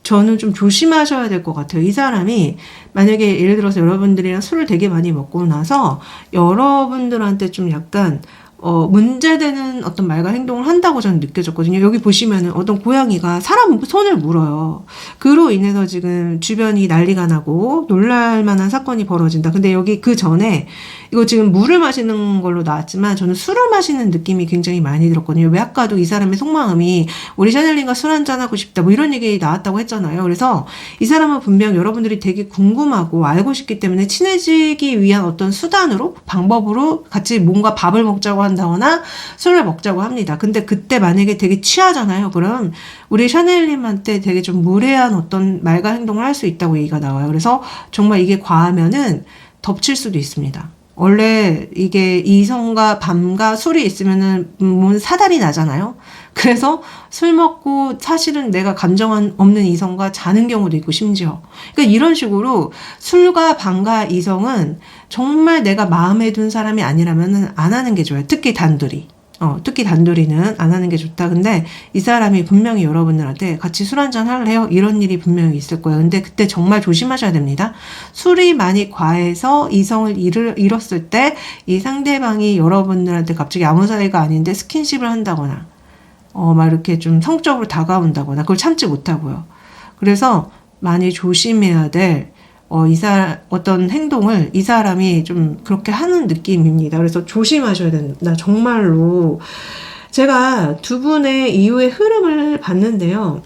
저는 좀 조심하셔야 될 것 같아요. 이 사람이 만약에 예를 들어서 여러분들이랑 술을 되게 많이 먹고 나서 여러분들한테 좀 약간 문제되는 어떤 말과 행동을 한다고 저는 느껴졌거든요. 여기 보시면은 어떤 고양이가 사람 손을 물어요. 그로 인해서 지금 주변이 난리가 나고 놀랄 만한 사건이 벌어진다. 근데 여기 그 전에 이거 지금 물을 마시는 걸로 나왔지만 저는 술을 마시는 느낌이 굉장히 많이 들었거든요. 왜 아까도 이 사람의 속마음이 우리 샤넬린과 술 한잔하고 싶다 뭐 이런 얘기 나왔다고 했잖아요. 그래서 이 사람은 분명 여러분들이 되게 궁금하고 알고 싶기 때문에 친해지기 위한 어떤 수단으로 방법으로 같이 뭔가 밥을 먹자고 한다거나 술을 먹자고 합니다. 근데 그때 만약에 되게 취하잖아요. 그럼 우리 샤넬님한테 되게 좀 무례한 어떤 말과 행동을 할 수 있다고 얘기가 나와요. 그래서 정말 이게 과하면은 덮칠 수도 있습니다. 원래 이게 이성과 밤과 술이 있으면은 사달이 나잖아요. 그래서 술 먹고 사실은 내가 감정 없는 이성과 자는 경우도 있고 심지어. 그러니까 이런 식으로 술과 밤과 이성은 정말 내가 마음에 든 사람이 아니라면은 안 하는 게 좋아요. 특히 단둘이. 특히 단둘이는 안 하는 게 좋다. 근데 이 사람이 분명히 여러분들한테 같이 술 한잔 할래요? 이런 일이 분명히 있을 거예요. 근데 그때 정말 조심하셔야 됩니다. 술이 많이 과해서 이성을 잃었을 때 이 상대방이 여러분들한테 갑자기 아무 사이가 아닌데 스킨십을 한다거나 막 이렇게 좀 성적으로 다가온다거나 그걸 참지 못하고요. 그래서 많이 조심해야 될 어떤 행동을 이 사람이 좀 그렇게 하는 느낌입니다. 그래서 조심하셔야 된다. 정말로. 제가 두 분의 이후의 흐름을 봤는데요.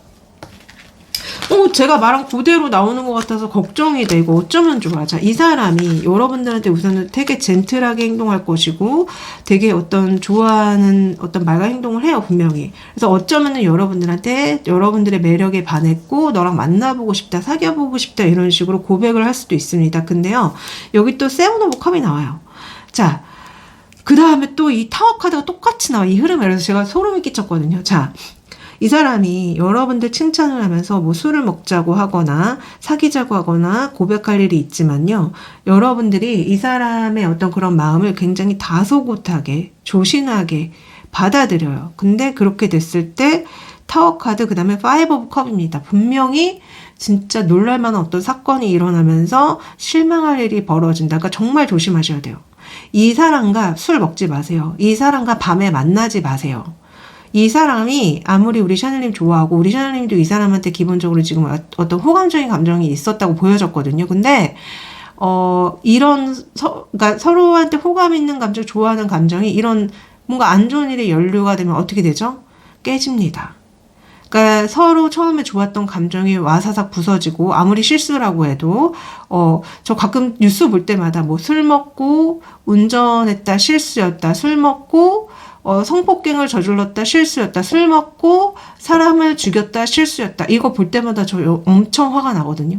제가 말한 그대로 나오는 것 같아서 걱정이 되고 어쩌면 좋아. 자, 이 사람이 여러분들한테 우선은 되게 젠틀하게 행동할 것이고 되게 어떤 좋아하는 어떤 말과 행동을 해요, 분명히. 그래서 어쩌면은 여러분들한테 여러분들의 매력에 반했고 너랑 만나보고 싶다, 사귀어보고 싶다 이런 식으로 고백을 할 수도 있습니다. 근데요, 여기 또 세븐 오브 컵이 나와요. 자, 그 다음에 또 이 타워 카드가 똑같이 나와. 이 흐름에. 그래서 제가 소름이 끼쳤거든요. 자, 이 사람이 여러분들 칭찬을 하면서 뭐 술을 먹자고 하거나 사귀자고 하거나 고백할 일이 있지만요. 여러분들이 이 사람의 어떤 그런 마음을 굉장히 다소곳하게 조신하게 받아들여요. 근데 그렇게 됐을 때 타워 카드 그다음에 파이브 오브 컵입니다. 분명히 진짜 놀랄만한 어떤 사건이 일어나면서 실망할 일이 벌어진다. 그러니까 정말 조심하셔야 돼요. 이 사람과 술 먹지 마세요. 이 사람과 밤에 만나지 마세요. 이 사람이 아무리 우리 샤넬님 좋아하고 우리 샤넬님도 이 사람한테 기본적으로 지금 어떤 호감적인 감정이 있었다고 보여졌거든요. 근데 그러니까 서로한테 호감 있는 감정, 좋아하는 감정이 이런 뭔가 안 좋은 일에 연루가 되면 어떻게 되죠? 깨집니다. 그러니까 서로 처음에 좋았던 감정이 와사삭 부서지고 아무리 실수라고 해도 저 가끔 뉴스 볼 때마다 뭐 술 먹고 운전했다 실수였다, 술 먹고 성폭행을 저질렀다 실수였다, 술 먹고 사람을 죽였다 실수였다, 이거 볼 때마다 저 엄청 화가 나거든요.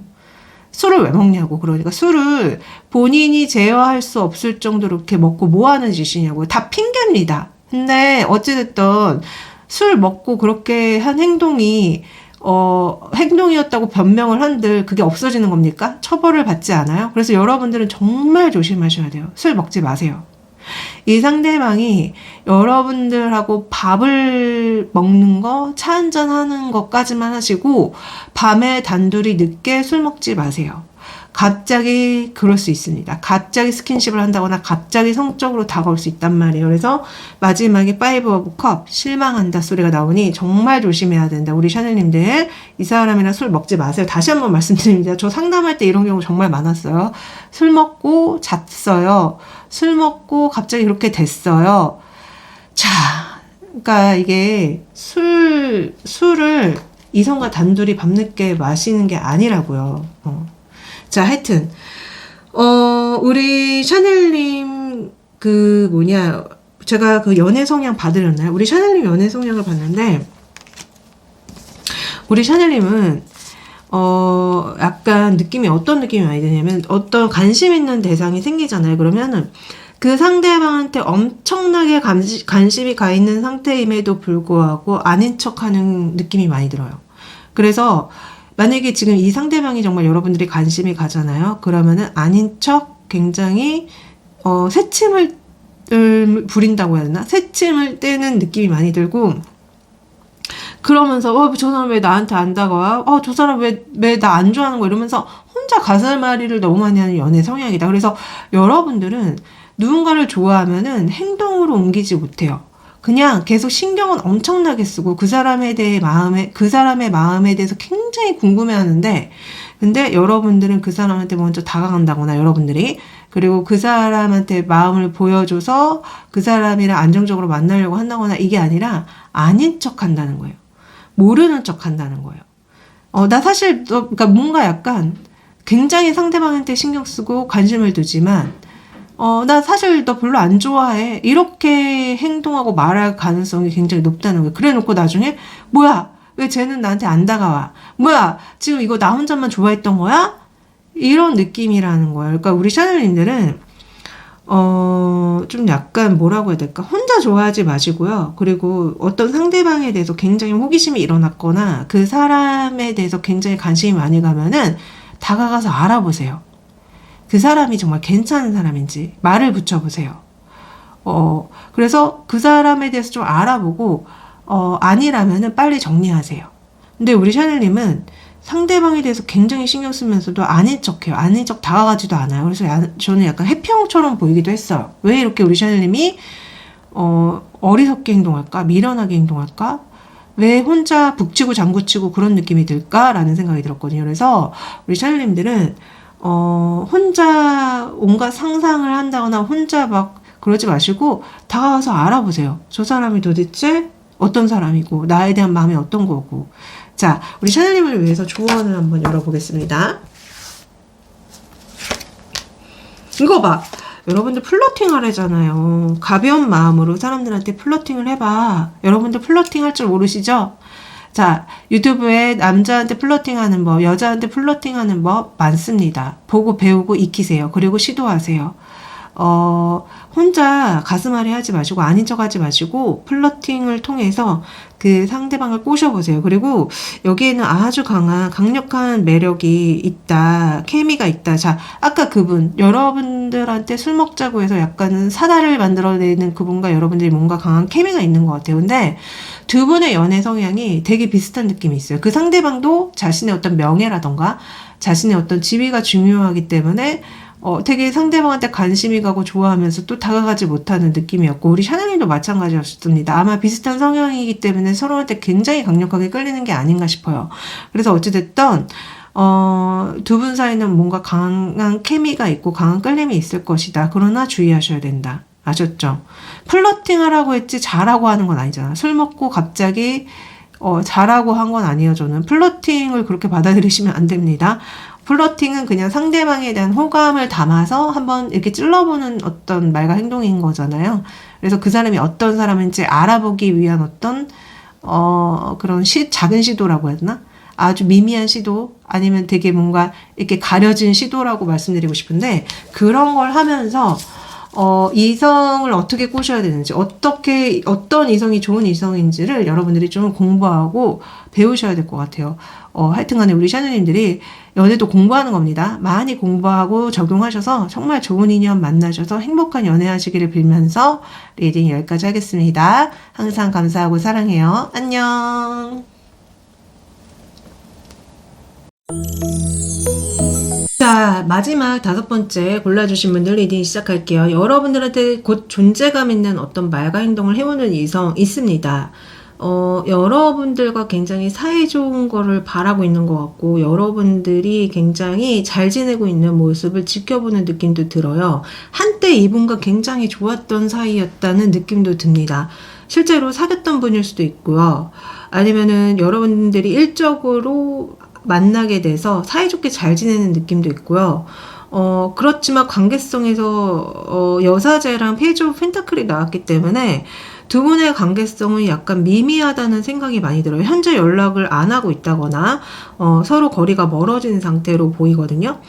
술을 왜 먹냐고. 그러니까 술을 본인이 제어할 수 없을 정도로 이렇게 먹고 뭐 하는 짓이냐고요. 다 핑계입니다. 근데 어찌됐든 술 먹고 그렇게 한 행동이 행동이었다고 변명을 한들 그게 없어지는 겁니까? 처벌을 받지 않아요? 그래서 여러분들은 정말 조심하셔야 돼요. 술 먹지 마세요. 이 상대방이 여러분들하고 밥을 먹는 거, 차 한잔 하는 것까지만 하시고 밤에 단둘이 늦게 술 먹지 마세요. 갑자기 그럴 수 있습니다. 갑자기 스킨십을 한다거나 갑자기 성적으로 다가올 수 있단 말이에요. 그래서 마지막에 파이브 오브 컵, 실망한다 소리가 나오니 정말 조심해야 된다. 우리 샤넬님들 이 사람이랑 술 먹지 마세요. 다시 한번 말씀드립니다. 저 상담할 때 이런 경우 정말 많았어요. 술 먹고 잤어요. 술 먹고 갑자기 그렇게 됐어요. 자, 그러니까 이게 술을 이성과 단둘이 밤늦게 마시는 게 아니라고요. 자, 하여튼 우리 샤넬님 제가 그 연애 성향 봐드렸나요? 우리 샤넬님 연애 성향을 봤는데, 우리 샤넬님은 약간 어떤 느낌이 많이 드냐면, 어떤 관심 있는 대상이 생기잖아요. 그러면은 그 상대방한테 엄청나게 관심이 가 있는 상태임에도 불구하고 아닌 척하는 느낌이 많이 들어요. 그래서 만약에 지금 이 상대방이 정말 여러분들이 관심이 가잖아요. 그러면은 아닌 척 굉장히 새침을 부린다고 해야 되나? 새침을 떼는 느낌이 많이 들고, 그러면서 저 사람 왜 나한테 안 다가와? 저 사람 왜 나 안 좋아하는 거야? 이러면서 혼자 가슴앓이를 너무 많이 하는 연애 성향이다. 그래서 여러분들은 누군가를 좋아하면은 행동으로 옮기지 못해요. 그냥 계속 신경은 엄청나게 쓰고 그 사람의 마음에 대해서 굉장히 궁금해하는데, 근데 여러분들은 그 사람한테 먼저 다가간다거나, 여러분들이 그리고 그 사람한테 마음을 보여줘서 그 사람이랑 안정적으로 만나려고 한다거나, 이게 아니라 아닌 척 한다는 거예요. 모르는 척 한다는 거예요. 나 사실 그러니까 뭔가 약간 굉장히 상대방한테 신경 쓰고 관심을 두지만 나 사실 너 별로 안 좋아해. 이렇게 행동하고 말할 가능성이 굉장히 높다는 거예요. 그래 놓고 나중에 뭐야? 왜 쟤는 나한테 안 다가와? 뭐야? 지금 이거 나 혼자만 좋아했던 거야? 이런 느낌이라는 거예요. 그러니까 우리 샤넬님들은 좀 약간 뭐라고 해야 될까? 혼자 좋아하지 마시고요. 그리고 어떤 상대방에 대해서 굉장히 호기심이 일어났거나 그 사람에 대해서 굉장히 관심이 많이 가면은 다가가서 알아보세요. 그 사람이 정말 괜찮은 사람인지 말을 붙여보세요. 그래서 그 사람에 대해서 좀 알아보고, 아니라면은 빨리 정리하세요. 근데 우리 샤넬님은 상대방에 대해서 굉장히 신경 쓰면서도 아닌 척해요. 아닌 척 다가가지도 않아요. 그래서 저는 약간 해평처럼 보이기도 했어요. 왜 이렇게 우리 샤넬님이, 어리석게 행동할까? 미련하게 행동할까? 왜 혼자 북치고 장구치고 그런 느낌이 들까라는 생각이 들었거든요. 그래서 우리 샤넬님들은 혼자 온갖 상상을 한다거나 혼자 막 그러지 마시고 다가가서 알아보세요. 저 사람이 도대체 어떤 사람이고 나에 대한 마음이 어떤 거고. 자, 우리 샤넬님을 위해서 조언을 한번 열어보겠습니다. 이거 봐. 여러분들 플러팅 하래잖아요. 가벼운 마음으로 사람들한테 플러팅을 해봐. 여러분들 플러팅 할 줄 모르시죠? 자, 유튜브에 남자한테 플러팅하는 법, 여자한테 플러팅하는 법 많습니다. 보고 배우고 익히세요. 그리고 시도하세요. 혼자 가슴앓이 하지 마시고 아닌 척 하지 마시고 플러팅을 통해서 그 상대방을 꼬셔보세요. 그리고 여기에는 아주 강력한 매력이 있다. 케미가 있다. 자, 아까 그분, 여러분들한테 술 먹자고 해서 약간은 사다를 만들어내는 그분과 여러분들이 뭔가 강한 케미가 있는 것 같아요. 근데 두 분의 연애 성향이 되게 비슷한 느낌이 있어요. 그 상대방도 자신의 어떤 명예라던가 자신의 어떤 지위가 중요하기 때문에 되게 상대방한테 관심이 가고 좋아하면서 또 다가가지 못하는 느낌이었고, 우리 샤넬님도 마찬가지였습니다. 아마 비슷한 성향이기 때문에 서로한테 굉장히 강력하게 끌리는 게 아닌가 싶어요. 그래서 어찌됐든 두 분 사이는 뭔가 강한 케미가 있고 강한 끌림이 있을 것이다. 그러나 주의하셔야 된다. 아셨죠? 플러팅 하라고 했지 잘하고 하는 건 아니잖아. 술 먹고 갑자기 잘하고 한 건 아니에요. 저는 플러팅을 그렇게 받아들이시면 안 됩니다. 플러팅은 그냥 상대방에 대한 호감을 담아서 한번 이렇게 찔러보는 어떤 말과 행동인 거잖아요. 그래서 그 사람이 어떤 사람인지 알아보기 위한 어떤 그런 작은 시도라고 해야 되나? 아주 미미한 시도, 아니면 되게 뭔가 이렇게 가려진 시도라고 말씀드리고 싶은데, 그런 걸 하면서 이성을 어떻게 꼬셔야 되는지, 어떤 이성이 좋은 이성인지를 여러분들이 좀 공부하고 배우셔야 될 것 같아요. 하여튼 간에 우리 샤넬님들이 연애도 공부하는 겁니다. 많이 공부하고 적용하셔서 정말 좋은 인연 만나셔서 행복한 연애하시기를 빌면서 리딩 여기까지 하겠습니다. 항상 감사하고 사랑해요. 안녕. 자, 마지막 5번째 골라주신 분들 리딩 시작할게요. 여러분들한테 곧 존재감 있는 어떤 말과 행동을 해오는 이성 있습니다. 여러분들과 굉장히 사이 좋은 거를 바라고 있는 것 같고, 여러분들이 굉장히 잘 지내고 있는 모습을 지켜보는 느낌도 들어요. 한때 이분과 굉장히 좋았던 사이였다는 느낌도 듭니다. 실제로 사귀었던 분일 수도 있고요. 아니면은 여러분들이 일적으로 만나게 돼서 사이좋게 잘 지내는 느낌도 있고요. 그렇지만 관계성에서 여사제랑 페이지 오브 펜타클이 나왔기 때문에 두 분의 관계성은 약간 미미하다는 생각이 많이 들어요. 현재 연락을 안 하고 있다거나 서로 거리가 멀어진 상태로 보이거든요.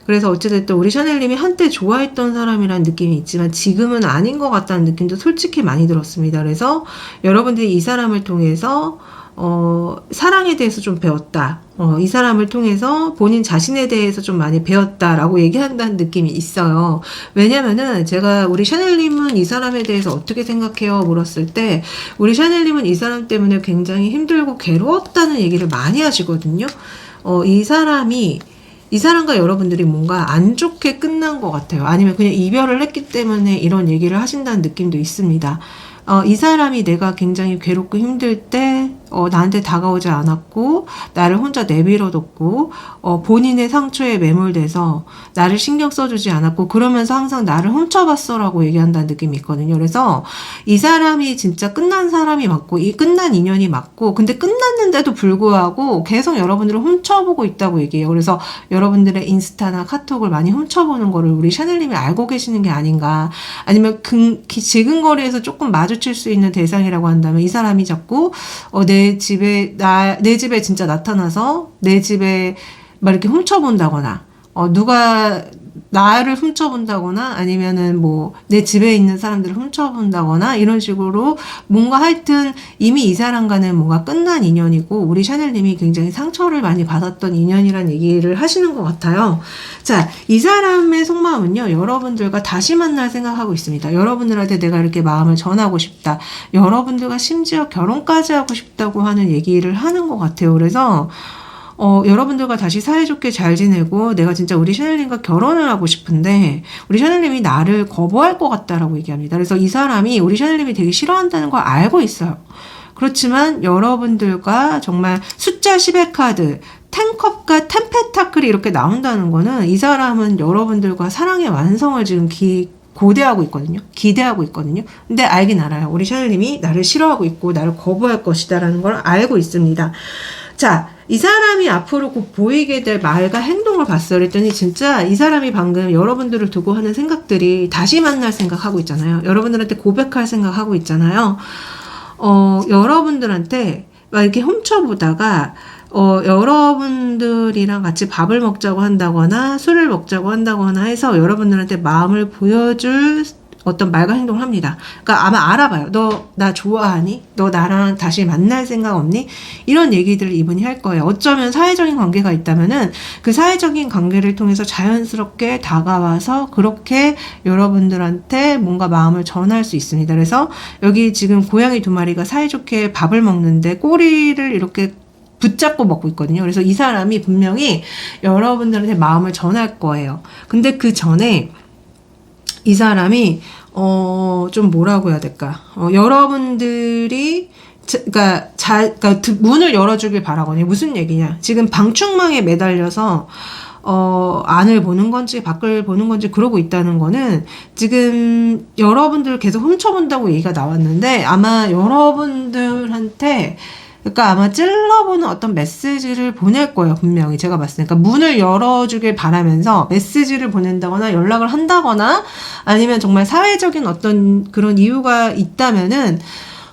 그래서 어찌됐든 우리 샤넬님이 한때 좋아했던 사람이라는 느낌이 있지만 지금은 아닌 것 같다는 느낌도 솔직히 많이 들었습니다. 그래서 여러분들이 이 사람을 통해서 사랑에 대해서 좀 배웠다. 이 사람을 통해서 본인 자신에 대해서 좀 많이 배웠다라고 얘기한다는 느낌이 있어요. 왜냐면은 제가 우리 샤넬님은 이 사람에 대해서 어떻게 생각해요? 물었을 때 우리 샤넬님은 이 사람 때문에 굉장히 힘들고 괴로웠다는 얘기를 많이 하시거든요. 이 사람과 여러분들이 뭔가 안 좋게 끝난 것 같아요. 아니면 그냥 이별을 했기 때문에 이런 얘기를 하신다는 느낌도 있습니다. 이 사람이 내가 굉장히 괴롭고 힘들 때 나한테 다가오지 않았고 나를 혼자 내버려뒀고 본인의 상처에 매몰돼서 나를 신경 써주지 않았고 그러면서 항상 나를 훔쳐봤어 라고 얘기한다는 느낌이 있거든요. 그래서 이 사람이 진짜 끝난 사람이 맞고 이 끝난 인연이 맞고 근데 끝났는데도 불구하고 계속 여러분들을 훔쳐보고 있다고 얘기해요. 그래서 여러분들의 인스타나 카톡을 많이 훔쳐보는 거를 우리 샤넬님이 알고 계시는 게 아닌가. 아니면 지금 거리에서 조금 마주칠 수 있는 대상이라고 한다면 이 사람이 자꾸 내 집에 진짜 나타나서 내 집에 막 이렇게 훔쳐본다거나 누가 나를 훔쳐본다거나 아니면은 뭐 내 집에 있는 사람들을 훔쳐본다거나 이런 식으로 뭔가 하여튼 이미 이 사람과는 뭔가 끝난 인연이고 우리 샤넬님이 굉장히 상처를 많이 받았던 인연이란 얘기를 하시는 것 같아요. 자, 이 사람의 속마음은요, 여러분들과 다시 만날 생각하고 있습니다. 여러분들한테 내가 이렇게 마음을 전하고 싶다. 여러분들과 심지어 결혼까지 하고 싶다고 하는 얘기를 하는 것 같아요. 그래서 여러분들과 다시 사이좋게 잘 지내고 내가 진짜 우리 샤넬님과 결혼을 하고 싶은데 우리 샤넬님이 나를 거부할 것 같다라고 얘기합니다. 그래서 이 사람이 우리 샤넬님이 되게 싫어한다는 걸 알고 있어요. 그렇지만 여러분들과 정말 숫자 10의 카드 텐컵과 텐페타클이 이렇게 나온다는 거는 이 사람은 여러분들과 사랑의 완성을 지금 고대하고 있거든요. 기대하고 있거든요. 근데 알긴 알아요. 우리 샤넬님이 나를 싫어하고 있고 나를 거부할 것이다 라는 걸 알고 있습니다. 자, 이 사람이 앞으로 곧 보이게 될 말과 행동을 봤어요. 그랬더니 진짜 이 사람이 방금 여러분들을 두고 하는 생각들이 다시 만날 생각하고 있잖아요. 여러분들한테 고백할 생각하고 있잖아요. 여러분들한테 막 이렇게 훔쳐보다가 여러분들이랑 같이 밥을 먹자고 한다거나 술을 먹자고 한다거나 해서 여러분들한테 마음을 보여줄 어떤 말과 행동을 합니다. 그러니까 아마 알아봐요. 너 나 좋아하니? 너 나랑 다시 만날 생각 없니? 이런 얘기들을 이분이 할 거예요. 어쩌면 사회적인 관계가 있다면은 그 사회적인 관계를 통해서 자연스럽게 다가와서 그렇게 여러분들한테 뭔가 마음을 전할 수 있습니다. 그래서 여기 지금 고양이 2마리가 사이좋게 밥을 먹는데 꼬리를 이렇게 붙잡고 먹고 있거든요. 그래서 이 사람이 분명히 여러분들한테 마음을 전할 거예요. 근데 그 전에 이 사람이 좀 뭐라고 해야 될까? 여러분들이 그러니까 문을 열어주길 바라거든요. 무슨 얘기냐? 지금 방충망에 매달려서 안을 보는 건지 밖을 보는 건지 그러고 있다는 거는 지금 여러분들 계속 훔쳐본다고 얘기가 나왔는데 아마 여러분들한테 그러니까 아마 찔러보는 어떤 메시지를 보낼 거예요. 분명히 제가 봤을 때. 그러니까 문을 열어주길 바라면서 메시지를 보낸다거나 연락을 한다거나 아니면 정말 사회적인 어떤 그런 이유가 있다면은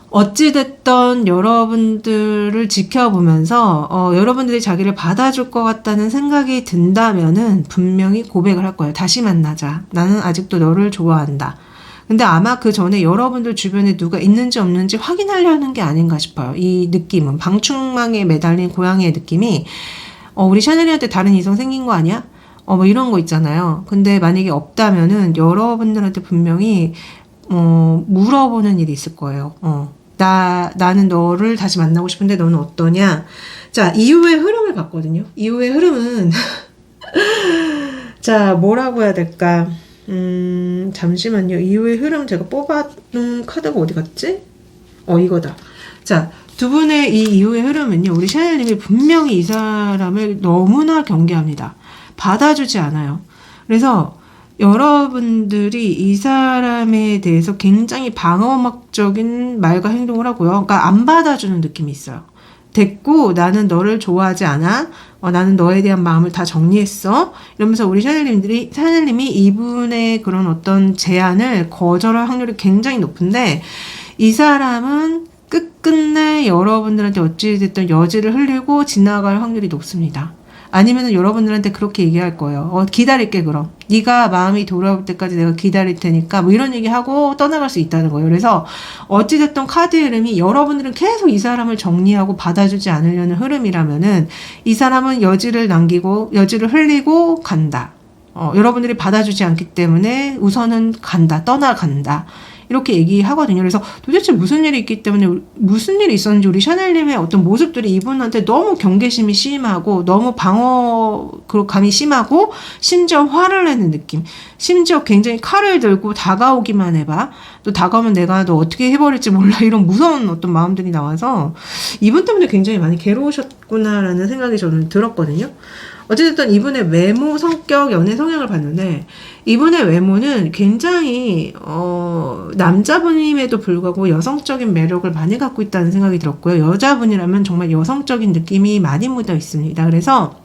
어찌됐던 여러분들을 지켜보면서 여러분들이 자기를 받아줄 것 같다는 생각이 든다면은 분명히 고백을 할 거예요. 다시 만나자. 나는 아직도 너를 좋아한다. 근데 아마 그 전에 여러분들 주변에 누가 있는지 없는지 확인하려는 게 아닌가 싶어요. 이 느낌은 방충망에 매달린 고양이의 느낌이 우리 샤넬이한테 다른 이성 생긴 거 아니야? 뭐 이런 거 있잖아요. 근데 만약에 없다면은 여러분들한테 분명히 물어보는 일이 있을 거예요. 나는 너를 다시 만나고 싶은데 너는 어떠냐? 자, 이후의 흐름을 봤거든요. 이후의 흐름은 자, 뭐라고 해야 될까? 잠시만요. 이후의 흐름 제가 뽑아둔 카드가 어디 갔지? 이거다. 자, 두 분의 이 이후의 흐름은요, 우리 샤넬님이 분명히 이 사람을 너무나 경계합니다. 받아주지 않아요. 그래서 여러분들이 이 사람에 대해서 굉장히 방어막적인 말과 행동을 하고요. 그러니까 안 받아주는 느낌이 있어요. 됐고, 나는 너를 좋아하지 않아. 나는 너에 대한 마음을 다 정리했어. 이러면서 우리 샤넬님이 이분의 그런 어떤 제안을 거절할 확률이 굉장히 높은데, 이 사람은 끝끝내 여러분들한테 어찌됐든 여지를 흘리고 지나갈 확률이 높습니다. 아니면은 여러분들한테 그렇게 얘기할 거예요. 기다릴게 그럼. 네가 마음이 돌아올 때까지 내가 기다릴 테니까 뭐 이런 얘기하고 떠나갈 수 있다는 거예요. 그래서 어찌됐든 카드 흐름이 여러분들은 계속 이 사람을 정리하고 받아주지 않으려는 흐름이라면은 이 사람은 여지를 흘리고 간다. 여러분들이 받아주지 않기 때문에 우선은 간다. 떠나간다. 이렇게 얘기하거든요. 그래서 도대체 무슨 일이 있기 때문에 무슨 일이 있었는지 우리 샤넬님의 어떤 모습들이 이분한테 너무 경계심이 심하고 너무 방어감이 심하고 심지어 화를 내는 느낌. 심지어 굉장히 칼을 들고 다가오기만 해봐. 또 다가오면 내가 너 어떻게 해버릴지 몰라. 이런 무서운 어떤 마음들이 나와서 이분 때문에 굉장히 많이 괴로우셨구나라는 생각이 저는 들었거든요. 어쨌든 이분의 외모, 성격, 연애 성향을 봤는데 이분의 외모는 굉장히 남자분임에도 불구하고 여성적인 매력을 많이 갖고 있다는 생각이 들었고요. 여자분이라면 정말 여성적인 느낌이 많이 묻어 있습니다. 그래서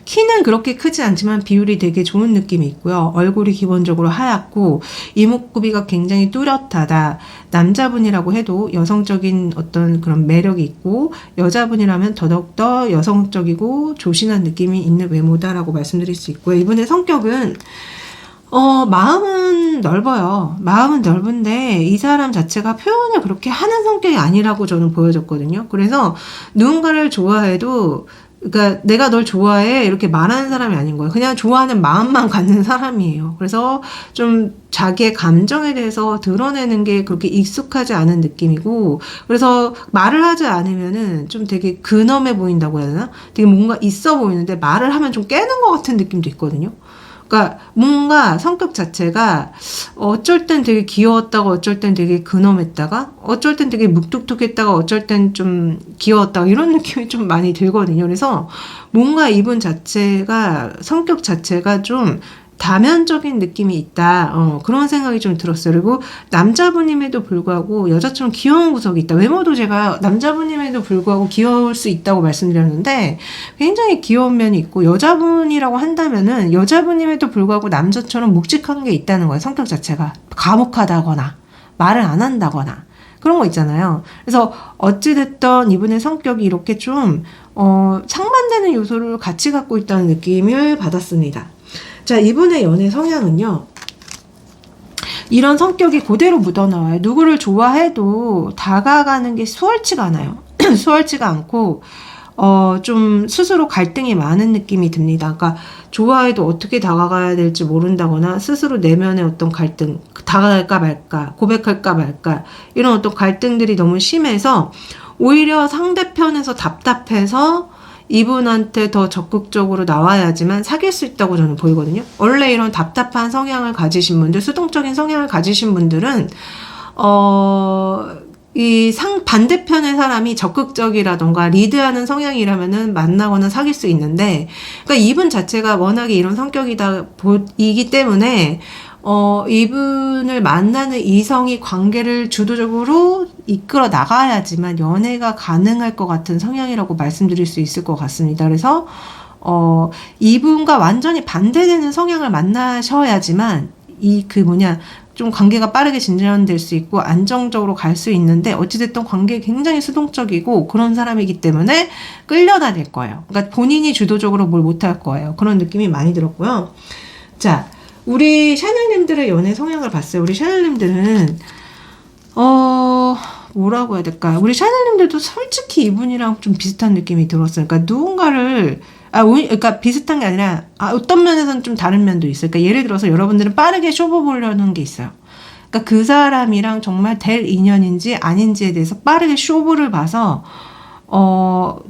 키는 그렇게 크지 않지만 비율이 되게 좋은 느낌이 있고요. 얼굴이 기본적으로 하얗고 이목구비가 굉장히 뚜렷하다. 남자분이라고 해도 여성적인 어떤 그런 매력이 있고 여자분이라면 더더욱더 여성적이고 조신한 느낌이 있는 외모다라고 말씀드릴 수 있고요. 이분의 성격은 마음은 넓어요. 마음은 넓은데 이 사람 자체가 표현을 그렇게 하는 성격이 아니라고 저는 보여졌거든요. 그래서 누군가를 좋아해도 그러니까 내가 널 좋아해 이렇게 말하는 사람이 아닌 거예요. 그냥 좋아하는 마음만 갖는 사람이에요. 그래서 좀 자기의 감정에 대해서 드러내는 게 그렇게 익숙하지 않은 느낌이고 그래서 말을 하지 않으면은 좀 되게 근엄해 보인다고 해야 되나? 되게 뭔가 있어 보이는데 말을 하면 좀 깨는 것 같은 느낌도 있거든요. 그러니까 뭔가 성격 자체가 어쩔 땐 되게 귀여웠다가 어쩔 땐 되게 근엄했다가 어쩔 땐 되게 묵뚝뚝했다가 어쩔 땐 좀 귀여웠다가 이런 느낌이 좀 많이 들거든요. 그래서 뭔가 이분 자체가 성격 자체가 좀 다면적인 느낌이 있다. 그런 생각이 좀 들었어요. 그리고 남자분임에도 불구하고 여자처럼 귀여운 구석이 있다. 외모도 제가 남자분임에도 불구하고 귀여울 수 있다고 말씀드렸는데 굉장히 귀여운 면이 있고 여자분이라고 한다면은 여자분임에도 불구하고 남자처럼 묵직한 게 있다는 거예요. 성격 자체가. 과묵하다거나 말을 안 한다거나 그런 거 있잖아요. 그래서 어찌됐든 이분의 성격이 이렇게 좀 상반되는 요소를 같이 갖고 있다는 느낌을 받았습니다. 자, 이분의 연애 성향은요. 이런 성격이 그대로 묻어나와요. 누구를 좋아해도 다가가는 게 수월치가 않아요. 수월치가 않고 좀 스스로 갈등이 많은 느낌이 듭니다. 그러니까 좋아해도 어떻게 다가가야 될지 모른다거나 스스로 내면의 어떤 갈등, 다가갈까 말까, 고백할까 말까 이런 어떤 갈등들이 너무 심해서 오히려 상대편에서 답답해서 이분한테 더 적극적으로 나와야지만 사귈 수 있다고 저는 보이거든요. 원래 이런 답답한 성향을 가지신 분들, 수동적인 성향을 가지신 분들은 반대편의 사람이 적극적이라던가 리드하는 성향이라면은 만나거나 사귈 수 있는데, 그러니까 이분 자체가 워낙에 이런 성격이기 때문에, 이분을 만나는 이성이 관계를 주도적으로 이끌어 나가야지만 연애가 가능할 것 같은 성향이라고 말씀드릴 수 있을 것 같습니다. 그래서, 이분과 완전히 반대되는 성향을 만나셔야지만, 좀 관계가 빠르게 진전될 수 있고 안정적으로 갈 수 있는데 어찌됐든 관계에 굉장히 수동적이고 그런 사람이기 때문에 끌려다닐 거예요. 그러니까 본인이 주도적으로 뭘 못할 거예요. 그런 느낌이 많이 들었고요. 자, 우리 샤넬님들의 연애 성향을 봤어요. 우리 샤넬님들은 뭐라고 해야 될까요? 우리 샤넬님들도 솔직히 이분이랑 좀 비슷한 느낌이 들었어요. 그러니까 누군가를 그러니까 비슷한 게 아니라 어떤 면에서는 좀 다른 면도 있어요. 그러니까 예를 들어서 여러분들은 빠르게 쇼부 보려는 게 있어요. 그러니까 그 사람이랑 정말 될 인연인지 아닌지에 대해서 빠르게 쇼부를 봐서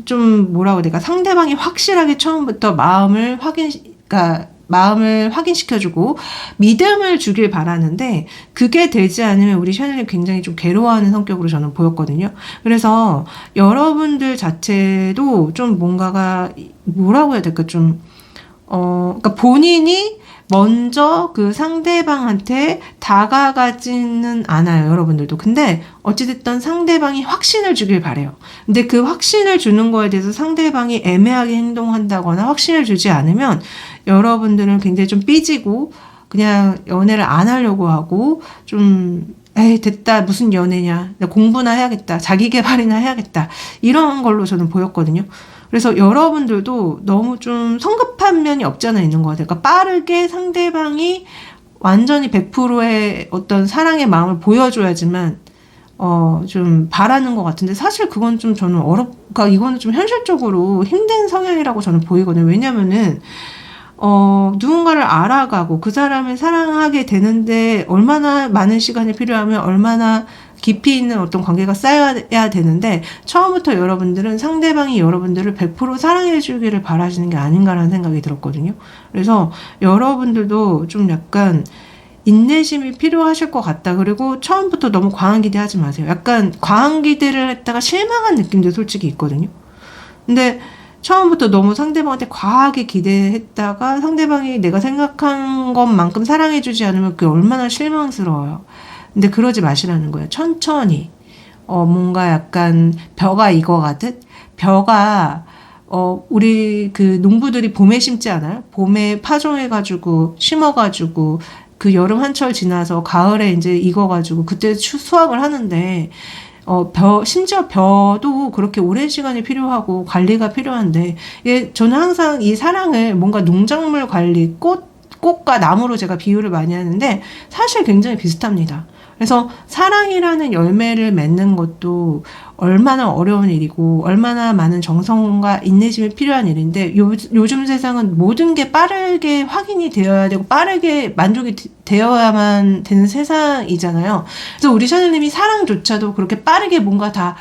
좀 뭐라고 해야 될까? 상대방이 확실하게 처음부터 그러니까 마음을 확인시켜주고 믿음을 주길 바라는데 그게 되지 않으면 우리 샤넬이 굉장히 좀 괴로워하는 성격으로 저는 보였거든요. 그래서 여러분들 자체도 좀 뭔가가 뭐라고 해야 될까 그러니까 본인이 먼저 그 상대방한테 다가가지는 않아요, 여러분들도. 근데 어찌됐든 상대방이 확신을 주길 바래요. 근데 그 확신을 주는 거에 대해서 상대방이 애매하게 행동한다거나 확신을 주지 않으면 여러분들은 굉장히 좀 삐지고 그냥 연애를 안 하려고 하고 좀 에이 됐다 무슨 연애냐 나 공부나 해야겠다 자기 개발이나 해야겠다 이런 걸로 저는 보였거든요. 그래서 여러분들도 너무 좀 성급한 면이 없지 않아 있는 것 같아요. 그러니까 빠르게 상대방이 완전히 100%의 어떤 사랑의 마음을 보여줘야지만 좀 바라는 것 같은데 사실 그건 좀 저는 그러니까 이거는 좀 현실적으로 힘든 성향이라고 저는 보이거든요. 왜냐면은 누군가를 알아가고 그 사람을 사랑하게 되는데 얼마나 많은 시간이 필요하면 얼마나 깊이 있는 어떤 관계가 쌓여야 되는데 처음부터 여러분들은 상대방이 여러분들을 100% 사랑해 주기를 바라시는 게 아닌가라는 생각이 들었거든요. 그래서 여러분들도 좀 약간 인내심이 필요하실 것 같다. 그리고 처음부터 너무 과한 기대하지 마세요. 약간 과한 기대를 했다가 실망한 느낌도 솔직히 있거든요. 근데 처음부터 너무 상대방한테 과하게 기대했다가 상대방이 내가 생각한 것만큼 사랑해주지 않으면 그게 얼마나 실망스러워요. 근데 그러지 마시라는 거예요. 천천히. 뭔가 약간 벼가 익어가듯 벼가 우리 그 농부들이 봄에 심지 않아요? 봄에 파종해가지고 심어가지고 그 여름 한철 지나서 가을에 이제 익어가지고 그때 수확을 하는데 심지어 벼도 그렇게 오랜 시간이 필요하고 관리가 필요한데, 저는 항상 이 사랑을 뭔가 농작물 관리, 꽃과 나무로 제가 비유를 많이 하는데, 사실 굉장히 비슷합니다. 그래서 사랑이라는 열매를 맺는 것도 얼마나 어려운 일이고 얼마나 많은 정성과 인내심이 필요한 일인데 요즘 세상은 모든 게 빠르게 확인이 되어야 되고 빠르게 만족이 되어야만 되는 세상이잖아요. 그래서 우리 샤넬님이 사랑조차도 그렇게 빠르게 뭔가 다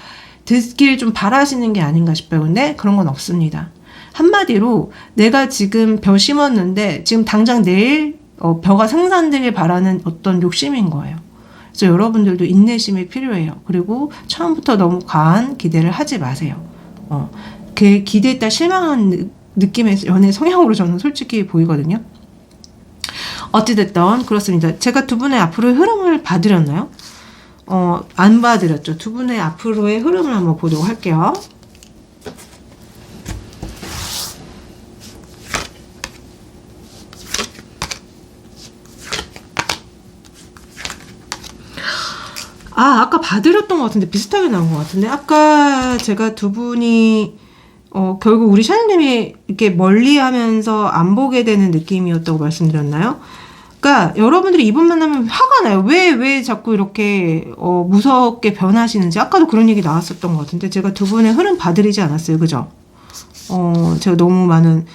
듣길 좀 바라시는 게 아닌가 싶어요. 근데 그런 건 없습니다. 한마디로 내가 지금 벼 심었는데 지금 당장 내일 벼가 생산되길 바라는 어떤 욕심인 거예요. 그래서 여러분들도 인내심이 필요해요. 그리고 처음부터 너무 과한 기대를 하지 마세요. 그 기대했다 실망한 느낌의 연애 성향으로 저는 솔직히 보이거든요. 어찌됐든 그렇습니다. 제가 두 분의 앞으로의 흐름을 봐드렸나요? 안 봐드렸죠. 두 분의 앞으로의 흐름을 한번 보도록 할게요. 아까 봐드렸던 것 같은데 비슷하게 나온 것 같은데 아까 제가 두 분이 결국 우리 샤넬님이 이렇게 멀리하면서 안 보게 되는 느낌이었다고 말씀드렸나요? 그러니까 여러분들이 이분 만나면 화가 나요. 왜 자꾸 이렇게 무섭게 변하시는지 아까도 그런 얘기 나왔었던 것 같은데 제가 두 분의 흐름 봐드리지 않았어요, 그죠? 제가 너무 많은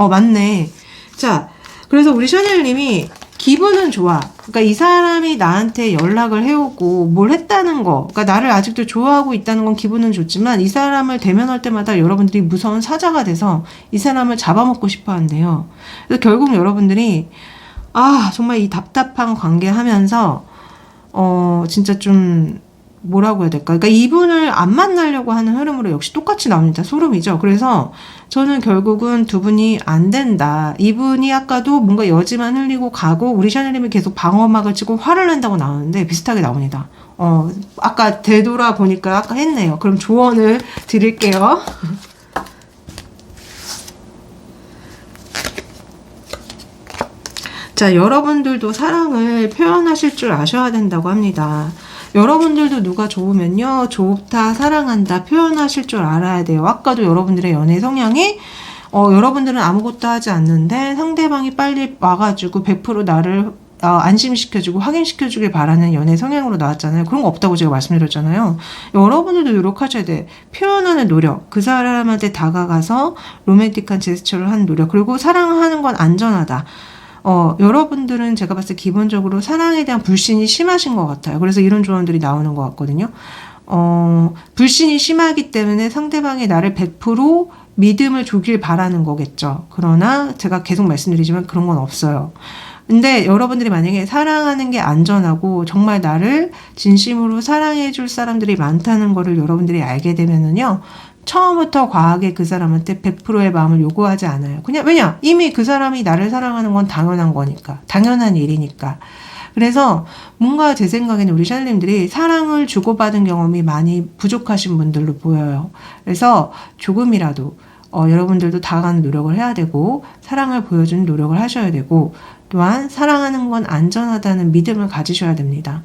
맞네. 자, 그래서 우리 샤넬님이 기분은 좋아. 그러니까 이 사람이 나한테 연락을 해오고 뭘 했다는 거, 그러니까 나를 아직도 좋아하고 있다는 건 기분은 좋지만 이 사람을 대면할 때마다 여러분들이 무서운 사자가 돼서 이 사람을 잡아먹고 싶어 한대요. 그래서 결국 여러분들이 정말 이 답답한 관계 하면서 진짜 좀 뭐라고 해야 될까? 그러니까 이분을 안 만나려고 하는 흐름으로 역시 똑같이 나옵니다. 소름이죠. 그래서 저는 결국은 두 분이 안 된다. 이분이 아까도 뭔가 여지만 흘리고 가고 우리 샤넬님이 계속 방어막을 치고 화를 낸다고 나오는데 비슷하게 나옵니다. 아까 되돌아보니까 아까 했네요. 그럼 조언을 드릴게요. 자, 여러분들도 사랑을 표현하실 줄 아셔야 된다고 합니다. 여러분들도 누가 좋으면요, 좋다, 사랑한다, 표현하실 줄 알아야 돼요. 아까도 여러분들의 연애 성향이, 여러분들은 아무것도 하지 않는데 상대방이 빨리 와가지고 100% 나를 안심시켜주고 확인시켜주길 바라는 연애 성향으로 나왔잖아요. 그런 거 없다고 제가 말씀드렸잖아요. 여러분들도 노력하셔야 돼. 표현하는 노력, 그 사람한테 다가가서 로맨틱한 제스처를 하는 노력, 그리고 사랑하는 건 안전하다. 여러분들은 제가 봤을 때 기본적으로 사랑에 대한 불신이 심하신 것 같아요. 그래서 이런 조언들이 나오는 것 같거든요. 불신이 심하기 때문에 상대방이 나를 100% 믿음을 주길 바라는 거겠죠. 그러나 제가 계속 말씀드리지만 그런 건 없어요. 근데 여러분들이 만약에 사랑하는 게 안전하고 정말 나를 진심으로 사랑해 줄 사람들이 많다는 거를 여러분들이 알게 되면은요, 처음부터 과하게 그 사람한테 100%의 마음을 요구하지 않아요. 그냥, 왜냐? 이미 그 사람이 나를 사랑하는 건 당연한 거니까. 당연한 일이니까. 그래서 뭔가 제 생각에는 우리 샤넬님들이 사랑을 주고받은 경험이 많이 부족하신 분들로 보여요. 그래서 조금이라도 여러분들도 다가가는 노력을 해야 되고 사랑을 보여주는 노력을 하셔야 되고 또한 사랑하는 건 안전하다는 믿음을 가지셔야 됩니다.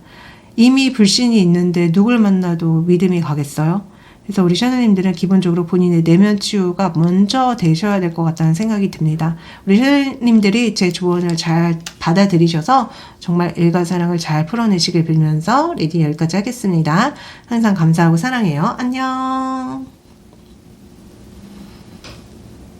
이미 불신이 있는데 누굴 만나도 믿음이 가겠어요? 그래서 우리 샤넬님들은 기본적으로 본인의 내면 치유가 먼저 되셔야 될 것 같다는 생각이 듭니다. 우리 샤넬님들이 제 조언을 잘 받아들이셔서 정말 일과 사랑을 잘 풀어내시길 빌면서 리딩 여기까지 하겠습니다. 항상 감사하고 사랑해요. 안녕.